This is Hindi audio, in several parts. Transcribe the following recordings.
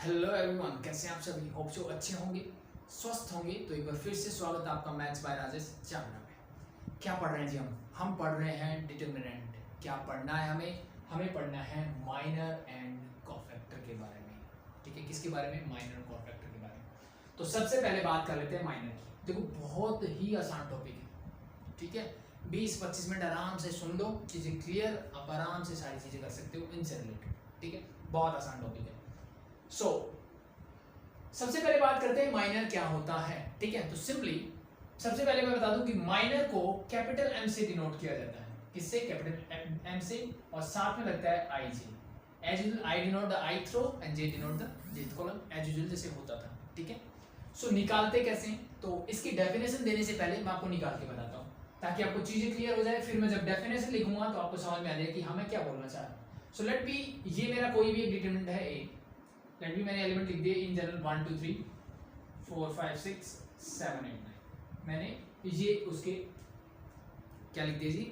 हेलो एवरीवन, कैसे हैं आप सभी। होप सो अच्छे होंगे, स्वस्थ होंगे। तो एक बार फिर से स्वागत है आपका मैथ्स बाय राजेश चावला में। क्या पढ़ रहे हैं जी हम पढ़ रहे हैं डिटरमिनेंट। क्या पढ़ना है हमें पढ़ना है माइनर एंड कोफैक्टर के बारे में। ठीक है, किसके बारे में? माइनर और कोफैक्टर के बारे में। तो सबसे पहले बात कर लेते हैं माइनर की। देखो, बहुत ही आसान टॉपिक है। ठीक है, 20-25 मिनट आराम से सुन लो, चीज़ें क्लियर, आप आराम से सारी चीज़ें कर सकते हो इनसे रिलेटेड। ठीक है, बहुत आसान टॉपिक है। सबसे पहले बात करते हैं माइनर क्या होता है। ठीक है, तो सिंपली सबसे पहले मैं बता दूं कि माइनर को कैपिटल एम से डिनोट किया जाता है। किससे? कैपिटल एम से, और साथ में लगता है i j. As usual I denote the i th row and j denote the jth column, as usual जैसे होता था। ठीक है, निकालते कैसे? तो इसकी डेफिनेशन देने से पहले मैं आपको निकाल के बताता हूँ, ताकि आपको चीजें क्लियर हो जाए। फिर मैं जब डेफिनेशन लिखूंगा तो आपको समझ में आ जाए कि हमें क्या बोलना चाह रहा हूँ। सो लेट बी, ये मेरा कोई भी एक डिटरमिनेंट है ए। लेट बी, मैंने एलिमेंट लिख दिए इन जनरल 1 2 3 4 5 6 7 8 9। मैंने ये उसके क्या लिख दिए जी?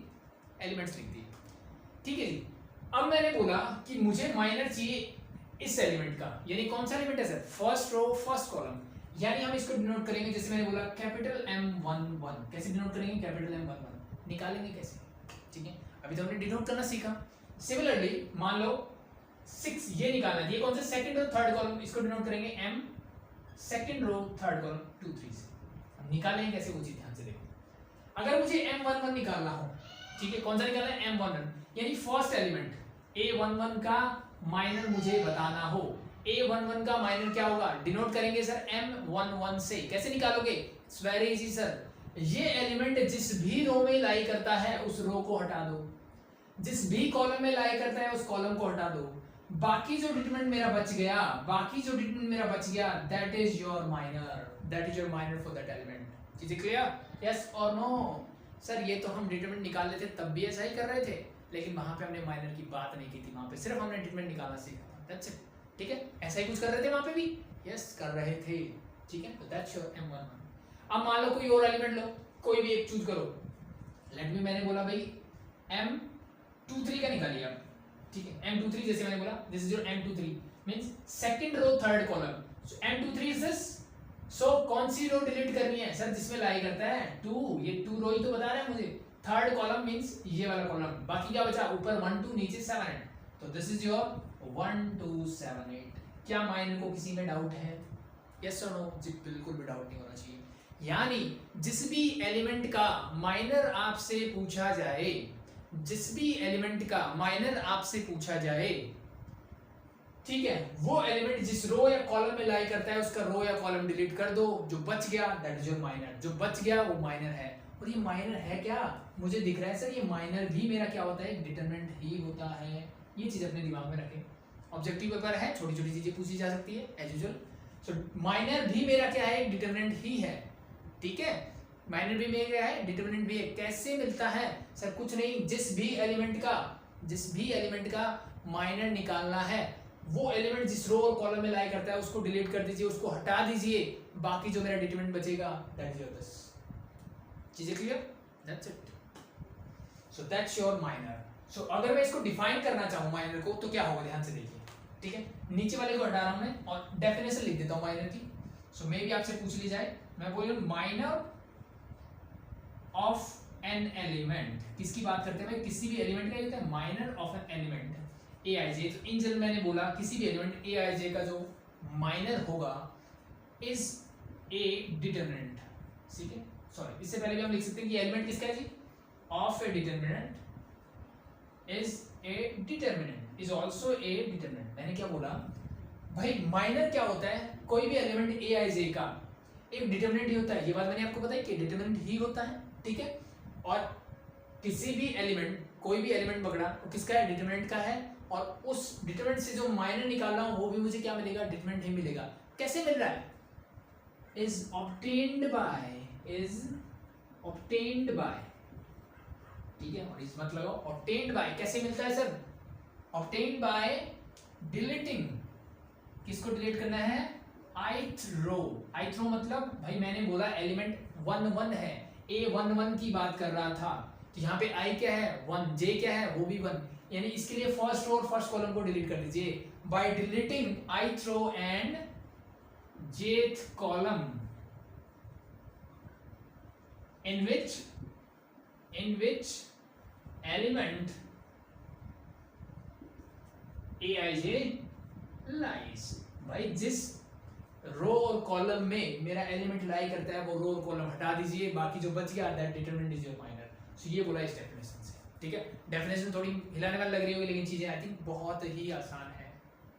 एलिमेंट्स लिख दिए। ठीक है जी। अब मैंने बोला कि मुझे माइनर चाहिए इस एलिमेंट का, यानी कौन सा एलिमेंट है sir? First row first column. यानी हम इसको डिनोट करेंगे, जैसे मैंने बोला कैपिटल M11। कैसे डिनोट करेंगे? कैपिटल M11 निकालेंगे कैसे? ठीक है, अभी तो हमने डिनोट करना सीखा। सिमिलरली मान लो 6 ये निकालना है। ये कौन सा? सेकंड और थर्ड कॉलम। इसको डिनोट करेंगे M second row third column 2 3 से। हम निकालेंगे कैसे वो चीज ध्यान से देखो। अगर मुझे M11 निकालना हो, ठीक है, कौन सा निकालना है? M11 यानी फर्स्ट एलिमेंट A11 का माइनर मुझे बताना हो। A11 का माइनर क्या होगा? डिनोट करेंगे सर M11 से। कैसे निकालोगे? It's very easy sir. ये एलिमेंट जिस भी रो में लाई करता है उस रो को हटा दो, जिस भी कॉलम में लाई करता है उस कॉलम को हटा दो। बाकी जो डिटरमिनेंट मेरा बच गया that is your minor for that element. चीजें क्लियर? यस और नो? सर ये तो हम डिटरमिनेंट निकाल लेते तब भी ऐसा ही कर रहे थे, लेकिन वहां पे हमने माइनर की बात नहीं की थी। वहां पे सिर्फ हमने डिटरमिनेंट निकालना सीखा था। That's it. ठीक है, ऐसा ही कुछ कर रहे थे वहां पे भी। यस कर रहे थे। ठीक है, तो दैट्स योर M11। अब मान लो कोई और एलिमेंट लो, कोई भी एक चूज करो। लेट मी, मैंने बोला भाई M23 का निकालिए आप। ठीक है, M23 जैसे मैंने बोला this is your M23 means second row third column. So M23 is this. So कौन सी रो डिलीट करनी है सर? जिसमें लाई करता है 2। ये 2 रो ही तो बता रहा है मुझे। थर्ड कॉलम मींस ये वाला कॉलम। बाकी क्या बचा? ऊपर 1 2 नीचे 7 8। तो दिस इज योर 1 2 7 8। क्या माइनर को किसी में डाउट है? यस और नो? जी बिल्कुल भी डाउट नहीं होना चाहिए। यानी जिस भी एलिमेंट का माइनर आपसे पूछा जाए, जिस भी एलिमेंट का माइनर आपसे पूछा जाए, ठीक है, वो एलिमेंट जिस रो या कॉलम में लाई करता है उसका रो या कॉलम डिलीट कर दो। जो बच गया दैट इज योर माइनर। जो बच गया वो माइनर है। और ये माइनर है क्या? मुझे दिख रहा है सर ये माइनर भी मेरा क्या होता है? डिटरमिनेंट ही होता है। ये चीज अपने दिमाग में रखें। ऑब्जेक्टिव पेपर है, छोटी छोटी चीजें पूछी जा सकती है एज यूजुअल। सो माइनर भी मेरा क्या है? डिटरमिनेंट ही है। ठीक है, माइनर भी मेरा क्या है? डिटरमिनेंट भी है। कैसे मिलता है सर? कुछ नहीं, जिस भी एलिमेंट का माइनर निकालना है, वो एलिमेंट जिस रो और कॉलम में लाई करता है उसको डिलीट कर दीजिए, उसको हटा दीजिए। बाकी जो मेरा डिटरमिनेंट बचेगा दैट इज योर दिस। चीजें clear? That's it. So that's your minor. So अगर मैं इसको डिफाइन करना चाहूं माइनर को तो क्या होगा? ध्यान से देखिए। ठीक है, नीचे वाले को हटा रहा हूं मैं और डेफिनेशन लिख देता हूं माइनर की। सो मे भी आपसे पूछ ली जाए, मैं बोल रहा हूं माइनर ऑफ एन एलिमेंट। किसकी बात करते हैं भाई? किसी भी एलिमेंट का होता है minor of an element Aij। तो इन जनरल मैंने बोला किसी भी एलिमेंट Aij का जो माइनर होगा इज ए डिटरमिनेंट। ठीक है, सॉरी इससे पहले भी हम लिख सकते हैं कि एलिमेंट किसका है जी? Of a determinant is a determinant is also a determinant. मैंने क्या बोला भाई? माइनर क्या होता है? कोई भी एलिमेंट Aij का एक डिटरमिनेंट ही होता है। ये बात मैंने आपको बताई कि डिटरमिनेंट ही होता है। ठीक है, और किसी भी एलिमेंट, कोई भी एलिमेंट पकड़ा वो किसका है? डिटरमिनेंट का है। और उस डिटरमिनेंट से जो माइनर निकालना हो वो भी मुझे क्या मिलेगा? डिटरमिनेंट ही मिलेगा। कैसे मिल रहा है? Is obtained by. ठीक है, और इस मत लगाओ। ऑब्टेन्ड बाय कैसे मिलता है सर? Obtained by deleting. किसको डिलीट करना है? ith रो। ith रो मतलब भाई मैंने बोला एलिमेंट 1 1 है, A11 की बात कर रहा था। तो यहाँ पे I क्या है? 1। J क्या है? वो भी 1। यानी इसके लिए फर्स्ट रो और फर्स्ट कॉलम को डिलीट कर दीजिए। by deleting ith row and jth column in which element aij lies। भाई जिस रो और कॉलम में मेरा एलिमेंट लाई करता है वो रो और कॉलम हटा दीजिए, बाकी जो बच गया that determinant is your minor. So ये बोला इस डेफिनेशन से, ठीक है। डेफिनेशन थोड़ी हिलाने वाली लग रही होगी लेकिन चीजें आई थिंक बहुत ही आसान है।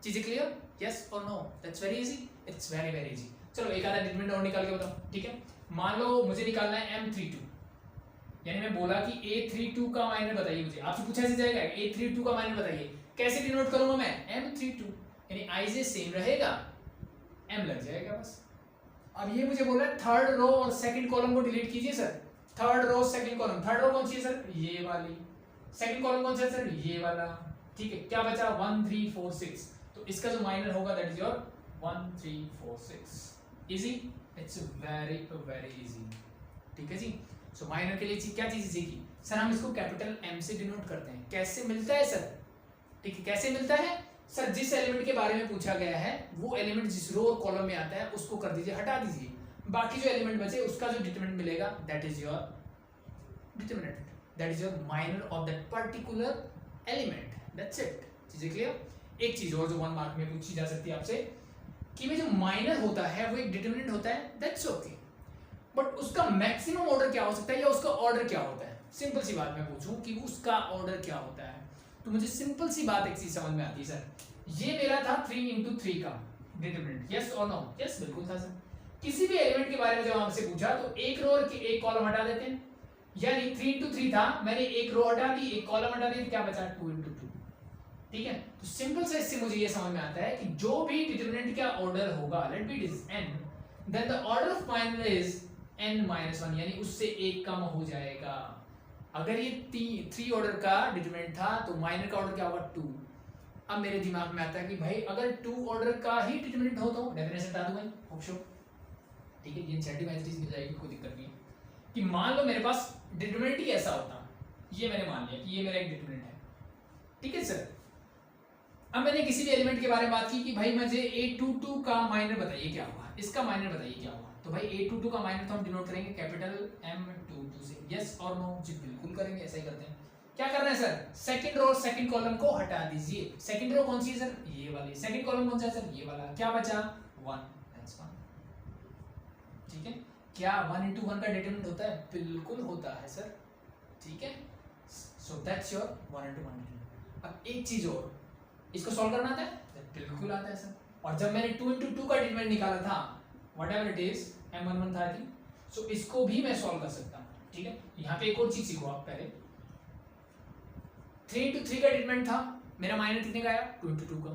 चीजें क्लियर? यस और no? That's very easy, it's very very easy. चलो एक आधा डिटरमिनेंट और निकाल के बताओ, ठीक है। मान लो मुझे निकालना है M32, यानी मैं बोला कि A32 का माइनर बताइए मुझे, आपसे पूछा ऐसे जाएगा A32 का माइनर बताइए, कैसे डिनोट करूंगा मैं? M32, यानी i सेम रहेगा, m लग जाएगा बस। अब ये मुझे बोला थर्ड रो और सेकंड कॉलम को डिलीट कीजिए sir. Third row second column, third row कौन सी है सर? ये वाली। सेकंड कॉलम कौन सा है सर? ये वाला, ठीक है। क्या बचा? 1 3 4 6। तो इसका जो माइनर होगा that is your 1 3 4 6। Easy, it's very very easy, ठीक है जी। सो माइनर के लिए क्या चीज सीखी सर? हम इसको कैपिटल M से डिनोट करते हैं। कैसे मिलता है सर? ठीक है, कैसे मिलता है सर? जिस एलिमेंट के बारे में पूछा गया है वो एलिमेंट जिस रो और कॉलम में आता है उसको कर दीजिए, हटा दीजिए, बाकी जो एलिमेंट बचे उसका जो डिटरमिनेंट मिलेगा that is your determinant, that is your minor of that particular element. That's it. चीजें क्लियर? एक चीज और जो 1 मार्क में पूछी जा सकती है आपसे कि में जो माइनर होता है वो एक डिटरमिनेंट होता है, दैट्स ओके, बट उसका मैक्सिमम ऑर्डर क्या हो सकता है या उसका ऑर्डर क्या होता है? सिंपल सी बात मैं पूछूं कि उसका ऑर्डर क्या होता है, तो मुझे सिंपल सी बात एक चीज समझ में आती है सर। ये मेरा था 3 into 3 का डिटरमिनेंट, यस और नो? यस बिल्कुल था सर। किसी भी एलिमेंट के बारे में जब हमसे पूछा तो एक रो और एक कॉलम हटा देते हैं, यानी 3 into 3 था, मैंने एक रो हटा दी, एक कॉलम हटा दी, तो क्या बचा? 2 into 2, ठीक है। तो सिंपल से इससे मुझे ये समझ में आता है कि जो भी डिटरमिनेंट का ऑर्डर होगा, let be it is n, then the order of minor is n-1, यानी उससे एक कम हो जाएगा। अगर ये 3 ऑर्डर का डिटरमिनेंट था तो माइनर का ऑर्डर क्या होगा? 2। अब मेरे दिमाग में आता है कि भाई अगर 2 ऑर्डर का ही डिटरमिनेंट हो तो डेफिनेशन बता दूं भाई, होप शो, ठीक है। ये एनसीईआरटी मैथमेटिक्स मिल जाएगी, कोई दिक्कत नहीं है। कि मान लो मेरे पास डिटरमिनेंट ही ऐसा होता, ये मैंने मान लिया कि ये मेरा एक डिटरमिनेंट है, ठीक है सर। अब मैंने किसी भी एलिमेंट के बारे में बात की कि भाई मुझे A22 का माइनर बताइए क्या होगा, इसका माइनर बताइए क्या होगा। तो भाई A22 का माइनर तो हम डिनोट करेंगे कैपिटल M22 से, यस और नो? जी बिल्कुल करेंगे, ऐसा ही करते हैं। क्या करना है सर? सेकंड रो और सेकंड कॉलम को हटा दीजिए। सेकंड रो कौन सी है सर? ये वाली। सेकंड कॉलम कौन सा है सर? ये वाला। क्या बचा? 1, दैट्स 1, ठीक है। क्या 1 into 1 का डिटरमिनेंट होता है? बिल्कुल होता है सर, ठीक है। सो दैट्स योर 1 into 1 डिटरमिनेंट। अब एक चीज और, इसको सॉल्व करना आता है? बिल्कुल आता है सर। और जब मैंने 2 into 2 का डिटरमिनेंट निकाला था, व्हाटएवर इट इज, M11 था आई थिंक, सो इसको भी मैं सॉल्व कर सकता हूं, ठीक है। यहाँ पे एक और चीज सीखो आप पहले। 3 into 3 का डिटरमिनेंट था, मेरा माइनर कितने का आया? 2 into 2 का।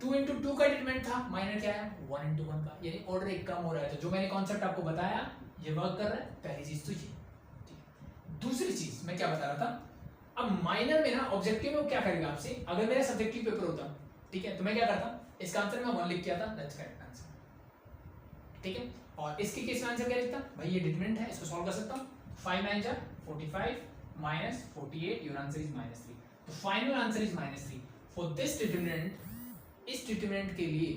2 into 2 का डिटरमिनेंट था, माइनर क्या है? 1 into 1 का, यानी ऑर्डर एक कम हो रहा है। तो जो मैंने कॉन्सेप्ट आपको बताया ये वर्क कर रहा है। पहली चीज तो ये, ठीक है। दूसरी चीज मैं क्या बता रहा था, अब माइनर में ना ऑब्जेक्टिव में वो क्या करेगा आपसे, अगर मेरा सब्जेक्टिव पेपर होता, ठीक है, तो मैं क्या करता, इसका आंसर मैं 1 लिख के आता, दैट्स करेक्ट आंसर, ठीक है। और इसके केस में आंसर क्या लिखता? भाई ये डिटरमिनेंट है, इसको सॉल्व कर सकता हूं। 5 9 जा 45 minus 48, योर आंसर इज -3। तो final answer is -3 for this determinant. इस डिटरमिनेंट के लिए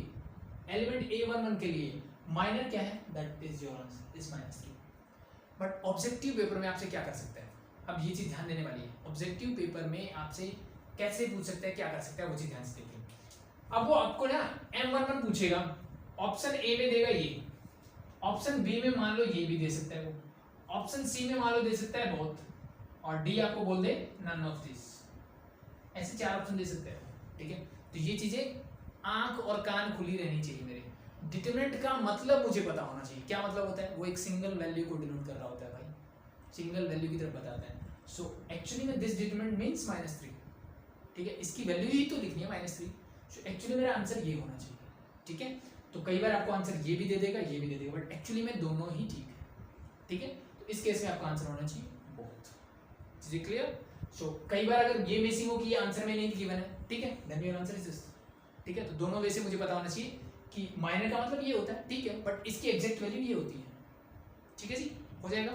एलिमेंट A11 के लिए माइनर क्या है? That is your answer is -3। But objective paper में आपसे क्या कर सकता है, अब ये चीज ध्यान देने वाली है। ऑब्जेक्टिव पेपर में आपसे कैसे पूछ सकता है, क्या कर सकता है, वो चीज ध्यान से देखिए। अब वो आपको ना M11 पूछेगा, ऑप्शन ए में देगा ये, ऑप्शन बी में मान लो ये भी दे सकता है वो, ऑप्शन सी में मान लो दे सकता है बोथ, और डी आपको बोल दे नन ऑफ दिस। ऐसे 4 ऑप्शन दे सकते हैं, ठीक है। तो ये चीजें आंख और कान खुली रहनी चाहिए मेरे। डिटरमिनेंट का मतलब मुझे पता होना चाहिए, क्या मतलब होता है, वो एक सिंगल वैल्यू को डिनोट कर रहा होता है भाई, सिंगल वैल्यू की तरफ बताता है। सो एक्चुअली में दिस डिटरमिनेंट मींस -3, ठीक है, इसकी वैल्यू ही तो लिखनी है -3। सो एक्चुअली मेरा आंसर ये होना चाहिए, ठीक है। तो कई बार आपको आंसर ये भी दे देगा, ये भी दे देगा, बट एक्चुअली में दोनों ही ठीक है, ठीक है। तो इस केस में आपका आंसर होना चाहिए बोथ। चीजें क्लियर? सो कई बार अगर ये मिसिंग हो कि ये आंसर में नहीं गिवन है, ठीक है, then your answer is this, ठीक है। तो दोनों वे से मुझे पता होना चाहिए कि माइनर का मतलब ये होता है, ठीक है, बट इसकी एग्जैक्ट वैल्यू ये होती है, ठीक है जी, हो जाएगा।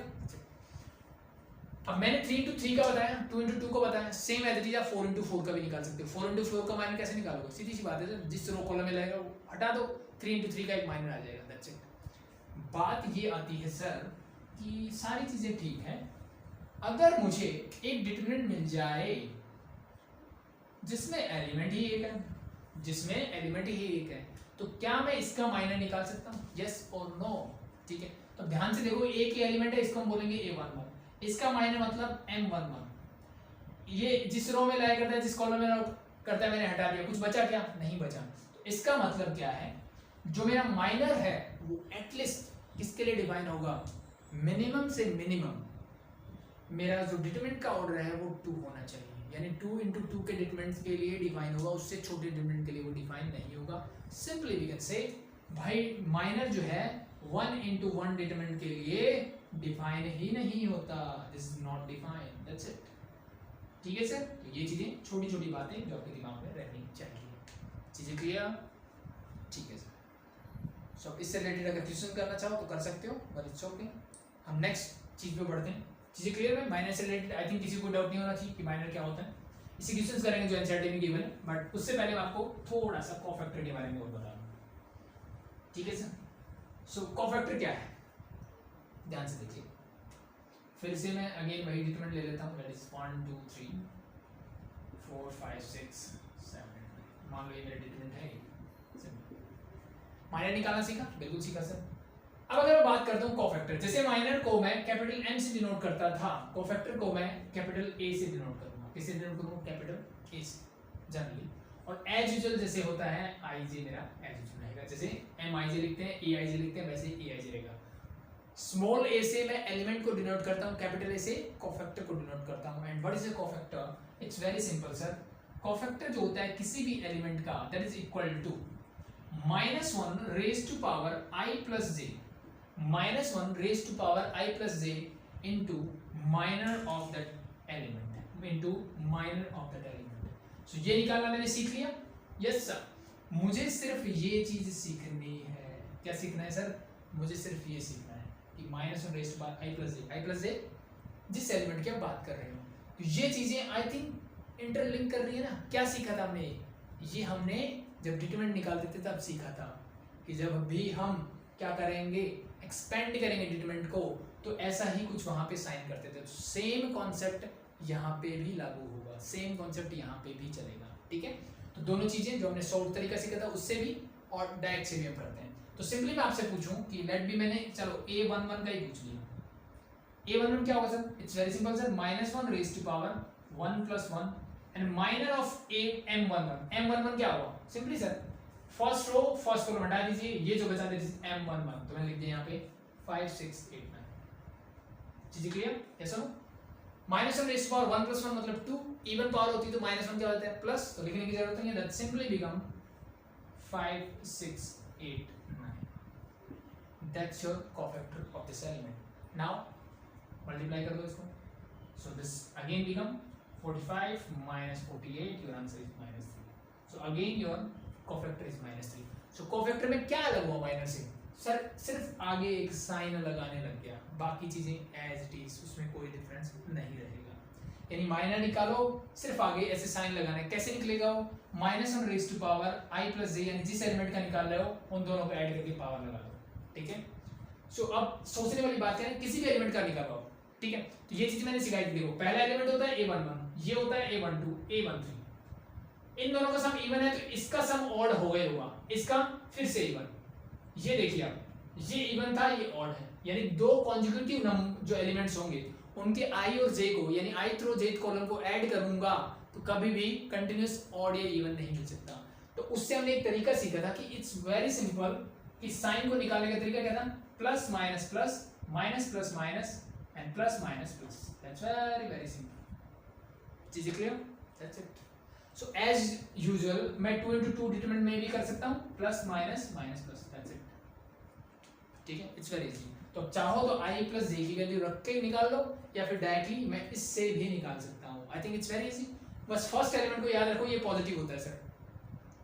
अब मैंने 3 into 3 का बताया, 2 into 2 का बताया, सेम एज इट इज आप 4 into 4 का भी निकाल सकते हो। 4 into 4 का माइनर कैसे निकालोगे? सीधी सी बात है, जिस रो कॉलम में लगेगा वो हटा दो, 3 into 3 का एक माइनर आ जाएगा, दैट्स इट। बात ये आती है सर कि सारी चीजें ठीक हैं, अगर मुझे एक डिटरमिनेंट मिल जाए जिसमें एलिमेंट ही एक है, जिसमें एलिमेंट ही एक है, तो क्या मैं इसका माइनर निकाल सकता हूँ? यस और नो, ठीक है। तो ध्यान से देखो, एक ही एलिमेंट है, इसको हम बोलेंगे A11, इसका माइनर मतलब M11। ये जिस रो में लाया करता है, जिस कॉलम में करता है, मैंने हटा दिया, कुछ बचा क्या? नहीं बचा। तो इसका मतलब क्या है, जो मेरा माइनर है वो एटलीस्ट किसके लिए डिफाइन होगा? मिनिमम से मिनिमम मेरा जो डिटरमिनेंट का ऑर्डर है वो 2 होना चाहिए, यानी 2 into 2 के डिटरमिनेंट के लिए डिफाइन होगा, उससे छोटे डिटरमिनेंट के लिए वो डिफाइन नहीं होगा। सिंपली वी कैन से भाई माइनर जो है 1 into 1 डिटरमिनेंट के लिए डिफाइन ही नहीं होता, this is not define, that's it. ठीक है सर, तो ये चीजें छोटी छोटी बातें जो आपके दिमाग में रहनी चाहिए। चीजें क्लियर? ठीक है सर। सो इससे रिलेटेड अगर क्वेश्चन करना चाहो तो कर सकते हो, बट इट्स ओके। हम नेक्स्ट चीज पे बढ़ते हैं। चीजें क्लियर है? माइनर से रिलेटेड आई थिंक किसी को डाउट नहीं होना चाहिए कि माइनर क्या होता है। इसी क्वेश्चंस करेंगे जो एनसीईआरटी में गिवन है, बट उससे पहले मैं आपको थोड़ा सा कोफैक्टर के बारे में और बता दूं। ठीक है सर। सो कोफैक्टर क्या है, ध्यान से देखिए। फिर से मैं अगेन वही डिटरमिनेंट ले लेता हूँ, दैट इज 1 2 3 4 5 6 7 8। मान लो ये मेरा डिटरमिनेंट है। माइनर निकालना सीखा? बिल्कुल सीखा सर। अब अगर मैं बात करता हूँ कोफैक्टर, जैसे माइनर को मैं कैपिटल M से डिनोट करता था, कोफैक्टर को मैं कैपिटल A से डिनोट करूंगा। किससे डिनोट करूंगा? कैपिटल A से जनरली। और एज यूजुअल जैसे होता है IJ, मेरा एज यूजुअल रहेगा। जैसे MIJ लिखते हैं, AIJ लिखते हैं, वैसे AIJ रहेगा। स्मॉल a से मैं एलिमेंट को डिनोट करता हूँ, कैपिटल A से कोफैक्टर को डिनोट करता हूँ। And what is a cofactor? It's very simple sir. Cofactor जो होता है किसी भी एलिमेंट का, that is equal to -1 raise to power I plus J, -1 raised to power I plus j into minor of that element, so ये निकालना मैंने सीख लिया। यस सर, मुझे सिर्फ ये चीज सीखनी है। क्या सीखना है सर? मुझे सिर्फ ये सीखना है कि -1 raised to power I plus j जिस एलिमेंट की आप बात कर रहे हो, तो ये चीजें आई थिंक इंटरलिंक कर रही है ना। क्या सीखा था हमने? ये हमने जब डिटरमिनेंट निकालते थे तब सीखा था कि जब भी हम क्या करेंगे, एक्सपेंड करेंगे डिटरमिनेंट को, तो ऐसा ही कुछ वहां पे साइन करते थे। तो सेम कॉन्सेप्ट यहाँ पे भी लागू होगा, सेम कॉन्सेप्ट यहाँ पे भी चलेगा। ठीक है, तो दोनों चीजें जो हमने शॉर्ट तरीका सीखा था उससे भी और डायरेक्ट से भी हम करते हैं। तो सिंपली मैं आपसे पूछूं कि लेट बी, मैंने चलो A11 का ही पूछ लिया। A11 क्या होगा sir? It's very simple sir, -1 raise to power 1 + 1 and minor of M11। M11 क्या होगा? Simply sir first row first column हटा दीजिए, ये जो बचा दे M11, तो मैंने लिख दिया यहाँ पे 5 6 8 9। चीजें क्लियर? यस और नो? -1 रेज़ टू पावर 1 + 1 मतलब 2, इवन पावर होती तो -1 क्या होता है? प्लस, तो लिखने की जरूरत नहीं है, that simply become 5 6 8 9। That's your cofactor of this element. Now multiply कर दो इसको, so this again become 45 - 48, your answer is -3। So again your cofactor is -3। So cofactor में क्या अलग हुआ माइनर से? सर सिर्फ आगे एक साइन लगाने लग गया, बाकी चीजें एज इट इज, उसमें कोई डिफरेंस नहीं रहेगा। यानी माइनर निकालो, सिर्फ आगे ऐसे साइन लगाना है। कैसे निकलेगा वो? -1 raise to power I + j, यानी जिस एलिमेंट का निकाल रहे हो उन दोनों को ऐड करके पावर लगा दो। ठीक है, सो अब सोचने वाली बात है, किसी भी एलिमेंट का निकालो। ठीक है, तो ये चीज मैंने सिखाई थी। देखो, पहला एलिमेंट होता है A11, ये होता है A12 A13, इन दोनों का सम इवन है तो इसका सम ऑड हो गया होगा, इसका फिर से इवन। ये देखिए आप, ये इवन था, ये ऑड है, यानी दो कॉन्जुगेटिव जो एलिमेंट्स होंगे उनके I और J को, यानी ith रो jth कॉलम को ऐड करूंगा तो कभी भी कंटिन्यूअस ऑड या इवन नहीं मिल सकता। तो उससे हमने एक तरीका सीखा था कि इट्स वेरी सिंपल, कि साइन को निकालने का तरीका क्या था? Plus minus plus, minus plus minus and plus minus plus. That's very simple. चीजें clear? That's it. So as usual मैं 2 into 2 डिटरमिनेंट में भी कर सकता हूँ, plus minus minus plus, that's it. ठीक है, इट्स वेरी इजी। तो चाहो तो I + j की वैल्यू रख के निकाल लो, या फिर डायरेक्टली मैं इससे भी निकाल सकता हूँ। I think it's very easy. बस फर्स्ट एलिमेंट को याद रखो, ये पॉजिटिव होता है सर।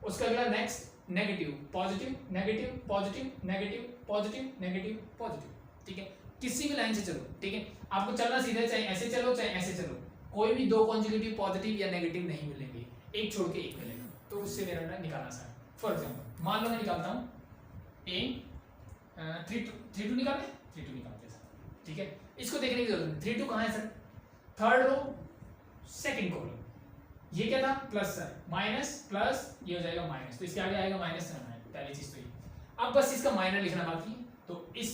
उसका अगला next negative, positive negative, positive negative, positive negative, positive. ठीक है, किसी भी लाइन से चलो, ठीक है, आपको चलना सीधे, चाहे ऐसे चलो चाहे ऐसे चलो, कोई भी दो कॉन्जुगेटिव पॉजिटिव या नेगेटिव नहीं मिलेंगे, एक छोड़ के एक मिलेगा, तो उससे मेरा निकालना आसान है। फॉर एग्जाम्पल मान लो मैं निकालता हूँ ए 3 2 निकालते हैं, 3 2 निकालते हैं, ठीक है, इसको देखने की जरूरत नहीं। 3 2 कहाँ है sir? Third row second column, ये क्या था प्लस सर, माइनस प्लस ये हो जाएगा माइनस, तो इसके आगे आएगा माइनस रहना है, पहली चीज तो ये। अब बस इसका माइनर लिखना बाकी है, तो इस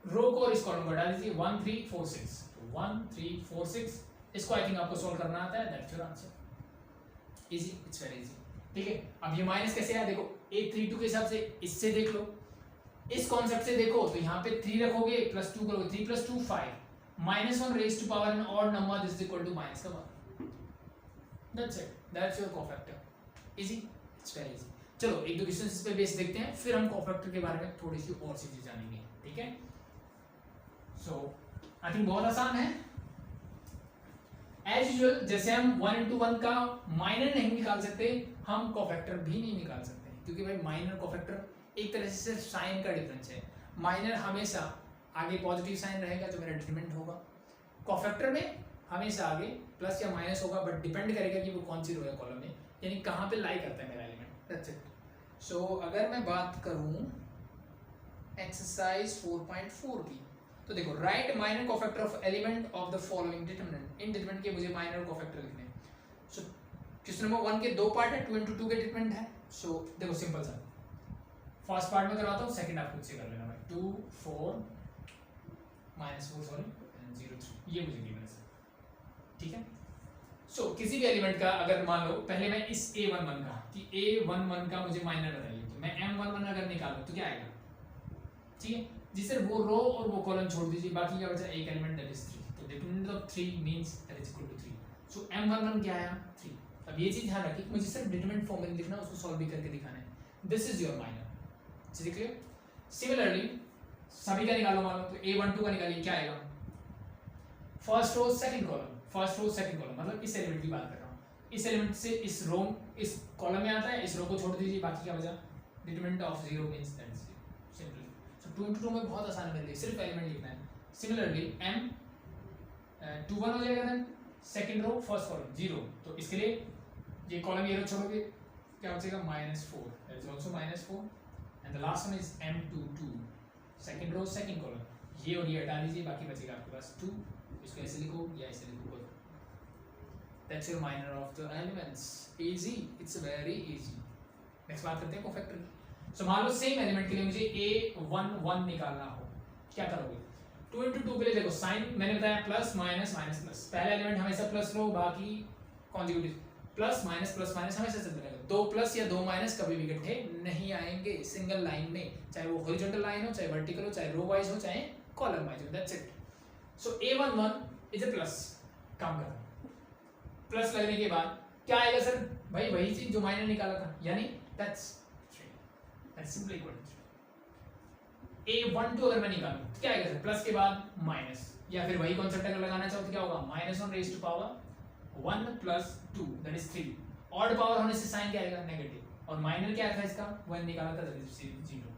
रो को और इस कॉलम को हटा दीजिए, 1 3 4 6, तो 1 3 4 6, इसको आई थिंक आपको सॉल्व करना आता है, that's your answer, easy, it's very easy, ठीक है। अब ये माइनस कैसे आया देखो, 8 3 2 के हिसाब से इससे देख लो, इस कॉन्सेप्ट से देखो तो यहाँ पे 3 रखोगे प्लस 2 करोगे, 3 + 2 5, -1 raise to power an odd number, this is equal to -1, that's it, that's your cofactor, easy, it's very easy. चलो एक दो क्वेश्चंस इस पे बेस देखते हैं, फिर हम कोफैक्टर के बारे में थोड़ी सी और चीजें जानेंगे, ठीक है। सो आई थिंक बहुत आसान है, एज यूजुअल जैसे हम 1 × 1 का माइनर नहीं निकाल सकते, हम कोफैक्टर भी नहीं निकाल सकते, क्योंकि भाई माइनर कोफैक्टर एक तरह से सिर्फ साइन का डिफरेंस है। माइनर हमेशा आगे पॉजिटिव साइन रहेगा जो मेरा डिटरमिनेंट होगा, कोफैक्टर में हमेशा आगे प्लस या माइनस होगा, बट डिपेंड करेगा कि वो कौन सी रो या कॉलम में, यानी कहाँ पे लाई करता है मेरा एलिमेंट, दैट्स इट। सो अगर मैं बात करूँ एक्सरसाइज 4.4 की, तो देखो right minor cofactor of element of the following determinant, in determinant के मुझे माइनर कोफैक्टर लिखने हैं। सो क्वेश्चन नंबर 1 के दो पार्ट है, 2 × 2 के डिटरमिनेंट है। सो देखो सिंपल सा, फर्स्ट पार्ट में करवाता हूँ, सेकंड आप खुद से कर लेना भाई, 2 4 -4 सॉरी 0 3, ये मुझे गिवन है, ठीक है। सो किसी भी एलिमेंट का अगर मान लो, पहले मैं इस A11 का कि A11 का मुझे माइनर बताइए, तो मैं M11 अगर निकालूं तो क्या आएगा, ठीक है जी सर, वो रो और वो कॉलम छोड़ दीजिए, बाकी क्या बचा, एक एलिमेंट दैट इज 3, तो determinant of 3 means that is equal to 3, so M11 क्या आया 3। अब ये चीज ध्यान रखिए, मुझे सिर्फ डिटरमिनेंट फॉर्म में लिखना, उसको सॉल्व भी करके दिखाना है, दिस इज योर माइनर, ठीक है। सिमिलरली सभी का निकालो, मान लो तो A12 का निकालिए, क्या आएगा, first row second column, first row second column, मतलब इस एलिमेंट की बात कर रहा हूँ, इस एलिमेंट से इस रो इस कॉलम में आता है, इस रो को छोड़ दीजिए, बाकी क्या बचा, determinant of 0 means that is 0, simply. सो 2 × 2 में बहुत आसान है मेरे लिए, सिर्फ एलिमेंट लिखना है। सिमिलरली M21 हो जाएगा, then second row first column 0, तो इसके लिए ये कॉलम ये रो छोड़ोगे, क्या बचेगा -4, that is also -4, and the last one is M22, second row second column, ये और ये हटा दीजिए, बाकी बचेगा आपके पास 2, इसको ऐसे लिखो या ऐसे लिखो, that's your minor of the elements, easy, it's very easy. Next बात करते हैं कोफैक्टर की। सो मान लो सेम एलिमेंट के लिए मुझे A11 निकालना हो, क्या करोगे, 2 × 2 के लिए देखो साइन मैंने बताया प्लस माइनस माइनस प्लस, पहला एलिमेंट हमेशा प्लस लो, बाकी कॉन्जुगेटिव प्लस माइनस हमेशा चलते रहेगा, दो प्लस या दो माइनस कभी भी इकट्ठे नहीं आएंगे सिंगल लाइन में, चाहे वो हॉरिजॉन्टल लाइन हो, चाहे वर्टिकल हो, चाहे रो वाइज हो, चाहे कॉलम वाइज हो, that's it. So A11 is a plus, काम करना, प्लस लगने के बाद क्या आएगा सर, भाई वही चीज जो माइनर निकाला था, यानी that's 3, that's simply equal to 3। A12 अगर मैं निकालूं तो क्या आएगा सर, प्लस के बाद माइनस, या फिर वही कॉन्सेप्ट अगर लगाना चाहो तो क्या होगा, -1 raise to power 1 + 2 that is 3, odd power होने से साइन क्या आएगा, नेगेटिव, और माइनर क्या था इसका, 1 निकाला था, दैट इज 0,